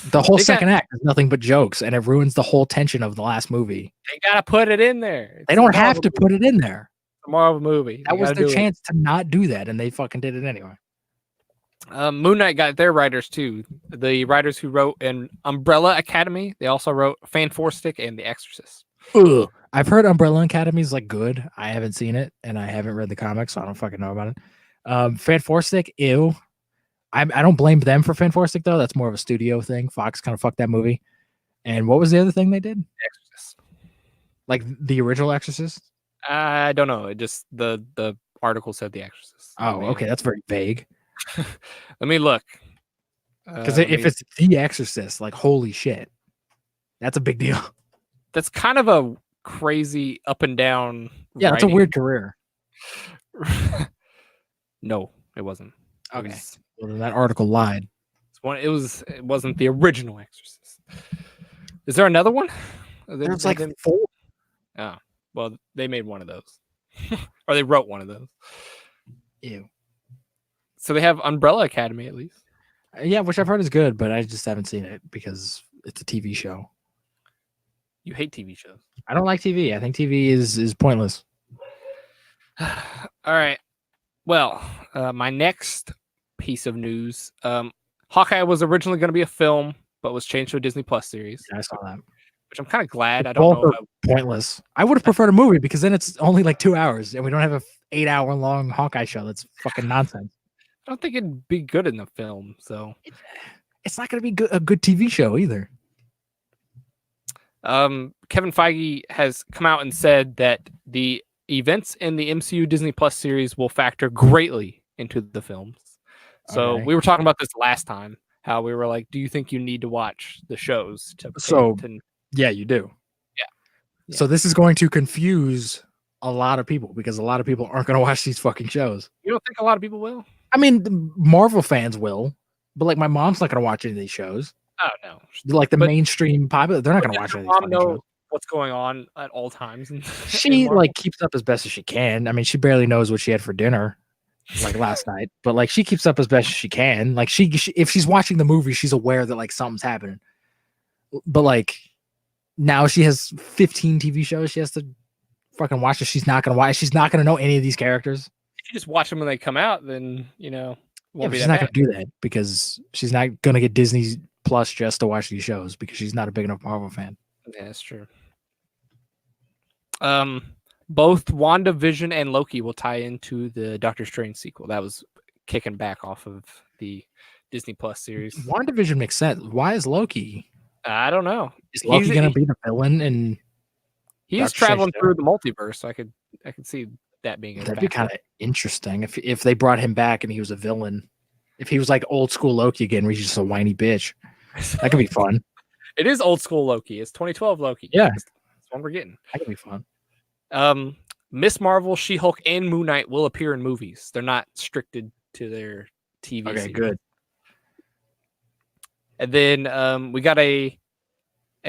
the whole second act is nothing but jokes, and it ruins the whole tension of the last movie. They gotta put it in there. They don't have to put it in there. It's a Marvel movie. That was their chance to not do that, and they fucking did it anyway. Moon Knight got their writers too. The writers who wrote an Umbrella Academy, they also wrote Fan Four Stick and The Exorcist. Ugh. I've heard Umbrella Academy is like good. I haven't seen it, and I haven't read the comics, so I don't fucking know about it. Fan Four Stick, ew. I don't blame them for Fan Four Stick though. That's more of a studio thing. Fox kind of fucked that movie. And what was the other thing they did? Exorcist. Like the original Exorcist? I don't know. It just the article said The Exorcist. Oh, okay. That's very vague. Let me look. Because if it's The Exorcist, like holy shit, that's a big deal. That's kind of a crazy up and down. Yeah, that's a weird career. No, it wasn't. Okay. Well, then that article lied. It wasn't the original Exorcist. Is there another one? There's like 4. Oh, well, they made one of those, or they wrote one of those. Ew. So they have Umbrella Academy at least. Yeah, which I've heard is good, but I just haven't seen it because it's a TV show. You hate TV shows. I don't like TV. I think TV is pointless. All right. Well, my next piece of news. Hawkeye was originally going to be a film, but was changed to a Disney Plus series. Yeah, I saw that. Which I'm kind of glad. I don't know. Pointless. I would have preferred a movie because then it's only like 2 hours and we don't have a 8-hour long Hawkeye show. That's fucking nonsense. I don't think it'd be good in the film. So it's not going to be a good TV show either. Kevin Feige has come out and said that the events in the MCU Disney Plus series will factor greatly into the films. So we were talking about this last time, how we were like, do you think you need to watch the shows? Yeah, you do. Yeah. So this is going to confuse a lot of people because a lot of people aren't going to watch these fucking shows. You don't think a lot of people will? I mean, the Marvel fans will, but like my mom's not going to watch any of these shows. Oh, no. Like the mainstream popular, they're not going to watch any of these shows. What's going on at all times. She like keeps up as best as she can. I mean, she barely knows what she had for dinner like last night, but like she keeps up as best as she can. Like she if she's watching the movie, she's aware that like something's happening. But like now she has 15 TV shows she has to fucking watch it. She's not gonna watch. She's not gonna know any of these characters. If you just watch them when they come out, then she's not gonna do that because she's not gonna get Disney Plus just to watch these shows because she's not a big enough Marvel fan. Yeah, that's true. both WandaVision and Loki will tie into the Doctor Strange sequel. That was kicking back off of the Disney Plus series. WandaVision makes sense. Why is Loki? I don't know. Is Loki going to be the villain? And he's traveling through the multiverse, so I could see that being. That'd be kind of interesting if they brought him back and he was a villain. If he was like old school Loki again, where he's just a whiny bitch, that could be fun. It is old school Loki. It's 2012 Loki. Yeah, that's what we're getting. That could be fun. Miss Marvel, She-Hulk, and Moon Knight will appear in movies. They're not restricted to their TV. Okay, series. Good. And then we got a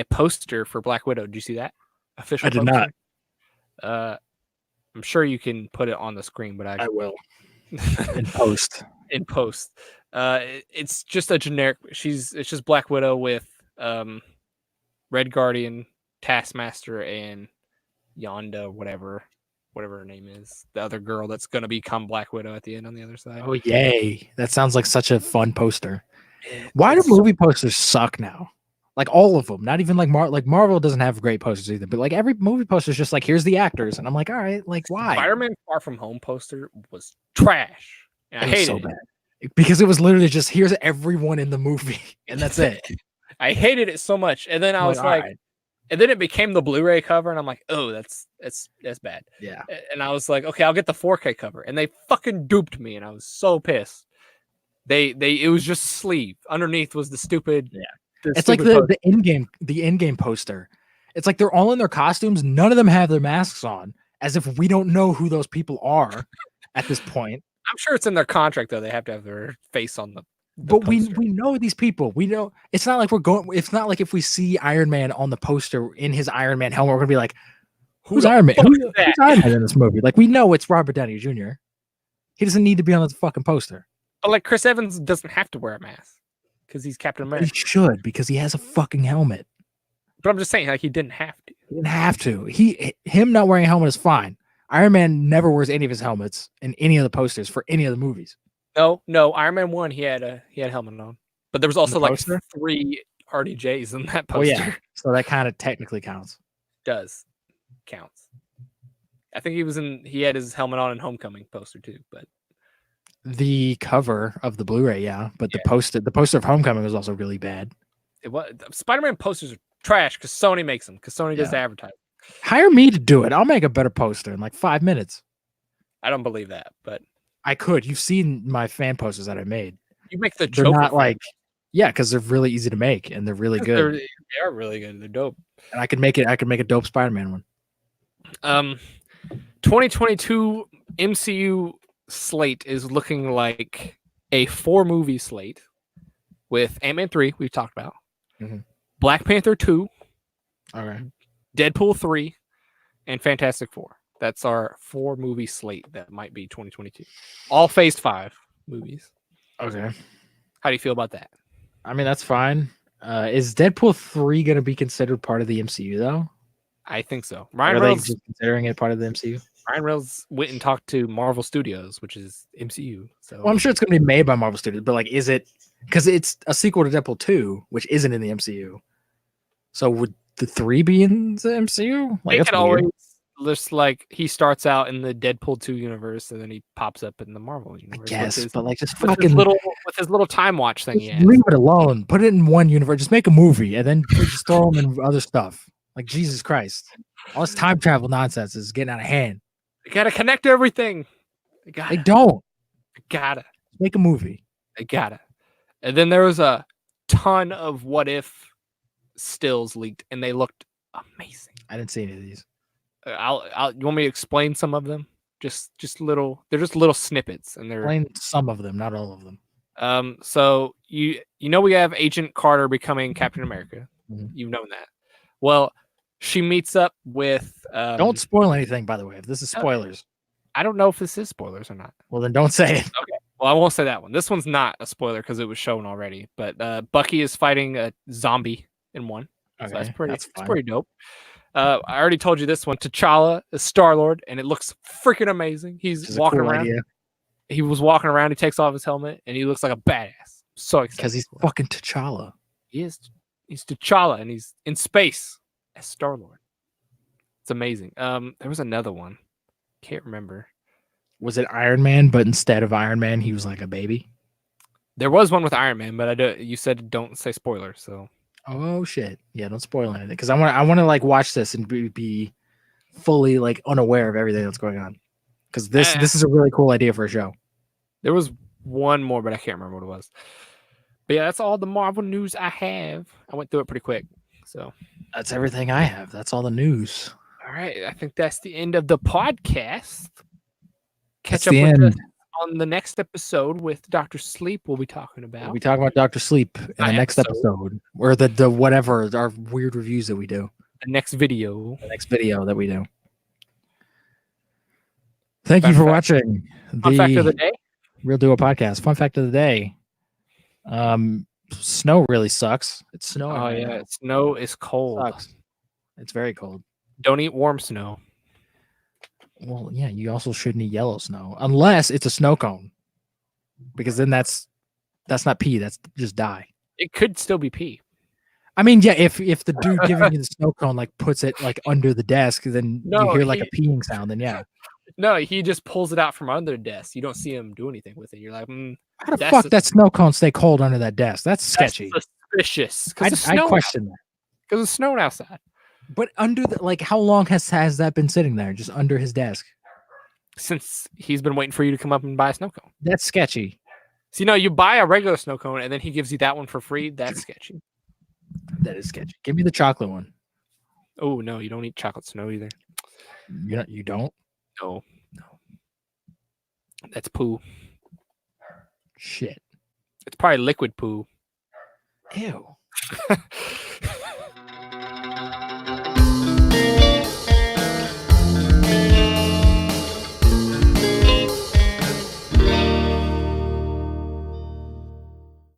poster for Black Widow. Did you see that? Official. I did poster? Not. I'm sure you can put it on the screen, but I will in post. In post. It's just a generic. It's just Black Widow with Red Guardian, Taskmaster, and Yonda, whatever her name is, the other girl that's gonna become Black Widow at the end on the other side. Oh yay! That sounds like such a fun poster. Why do movie posters suck now? Like all of them. Not even like Marvel doesn't have great posters either. But like every movie poster is just like here's the actors, and I'm like, all right, like why? Spider-Man Far From Home poster was trash. And I hated it. Bad. Because it was literally just here's everyone in the movie, and that's it. I hated it so much, and then I was like, right. And then it became the Blu-ray cover, and I'm like, oh, that's bad. Yeah. And I was like, okay, I'll get the 4K cover, and they fucking duped me, and I was so pissed. It was just sleeve underneath was the stupid. Yeah. It's like the in-game poster. It's like they're all in their costumes. None of them have their masks on, as if we don't know who those people are at this point. I'm sure it's in their contract though. They have to have their face on the but we know these people. We know it's not like we're going. It's not like if we see Iron Man on the poster in his Iron Man helmet, we're gonna be like, "Who's Iron Man? Who's Iron Man in this movie?" Like we know it's Robert Downey Jr. He doesn't need to be on the fucking poster. But like Chris Evans doesn't have to wear a mask because he's Captain America. He should because he has a fucking helmet. But I'm just saying, like he didn't have to. He didn't have to. Him not wearing a helmet is fine. Iron Man never wears any of his helmets in any of the posters for any of the movies. No. Iron Man 1, he had a helmet on, but there was also like 3 RDJs in that poster. Oh yeah, so that kind of technically counts. Counts. I think he had his helmet on in Homecoming poster too, but the cover of the Blu-ray, but the poster of Homecoming was also really bad. It was Spider-Man posters are trash because Sony makes them because Sony does the advertising. Hire me to do it. I'll make a better poster in like 5 minutes. I don't believe that, but I could. You've seen my fan posters that I made. You make the They're Joker not like because they're really easy to make and they're really good. They are really good. They're dope. And I could make a dope Spider-Man one. 2022 MCU slate is looking like a 4-movie slate with Ant-Man 3 we've talked about, Black Panther 2, Deadpool 3, and Fantastic Four. That's our 4-movie slate that might be 2022. All Phase 5 movies. Okay. How do you feel about that? I mean, that's fine. Is Deadpool 3 going to be considered part of the MCU, though? I think so. Ryan Reynolds just considering it part of the MCU? Ryan Reynolds went and talked to Marvel Studios, which is MCU. So I'm sure it's going to be made by Marvel Studios, but like, is it? Because it's a sequel to Deadpool 2, which isn't in the MCU. So would the 3 be in the MCU? Like, it always just like he starts out in the Deadpool 2 universe and then he pops up in the Marvel universe. Yes, but like just fucking with his little time watch thing. Leave it alone. Put it in one universe. Just make a movie and then just throw them in other stuff. Like Jesus Christ, all this time travel nonsense is getting out of hand. They gotta connect everything. They don't. They gotta make a movie. They gotta. And then there was a ton of what if stills leaked, and they looked amazing. I didn't see any of these. You want me to explain some of them? Just little. They're just little snippets, and they're explain some of them, not all of them. So you know we have Agent Carter becoming Captain America. You've known that. Well, she meets up with. Don't spoil anything, by the way. If this is spoilers, I don't know if this is spoilers or not. Well, then don't say it. Okay. Well, I won't say that one. This one's not a spoiler because it was shown already. But Bucky is fighting a zombie in one. Okay, so that's pretty dope. I already told you this one. T'Challa is Star-Lord, and it looks freaking amazing. He's walking around. Idea. He was walking around. He takes off his helmet, and he looks like a badass. So excited because he's fucking T'Challa. He is. He's T'Challa, and he's in space as Star-Lord. It's amazing. There was another one. Can't remember. Was it Iron Man, but instead of Iron Man, he was like a baby? There was one with Iron Man, but you said don't say spoilers, so Oh shit! Yeah, don't spoil anything because I want to like watch this and be fully like unaware of everything that's going on. Because this is a really cool idea for a show. there was one more, but I can't remember what it was. But yeah, that's all the Marvel news I have. I went through it pretty quick, so That's everything I have. That's all the news. all right. I think that's the end of the podcast. That's Catch up the with end. us on the next episode with Dr. Sleep. We'll be talking about. We'll be talking about Dr. Sleep in the next episode, or the whatever our weird reviews that we do. The next video. The next video that we do. Thank you for watching. Fun fact of the day. Real Duo Podcast. Fun fact of the day. Snow really sucks. It's snowing. Oh yeah, snow is cold. Sucks. It's very cold. Don't eat warm snow. Well, yeah, you also shouldn't eat yellow snow unless it's a snow cone, because then that's not pee. That's just dye. It could still be pee. I mean, yeah, if the dude giving you the snow cone like puts it like under the desk, then you hear like a peeing sound. Then yeah. No, he just pulls it out from under the desk. You don't see him do anything with it. You're like, how the fuck that snow cone stay cold under that desk? That's sketchy. That's suspicious. I question that. Because it's snowing outside. But under the like, how long has that been sitting there, just under his desk? Since he's been waiting for you to come up and buy a snow cone. That's sketchy. So you buy a regular snow cone and then he gives you that one for free. That's sketchy. That is sketchy. Give me the chocolate one. Oh no, you don't eat chocolate snow either. You don't? No. That's poo. Shit. It's probably liquid poo. Ew.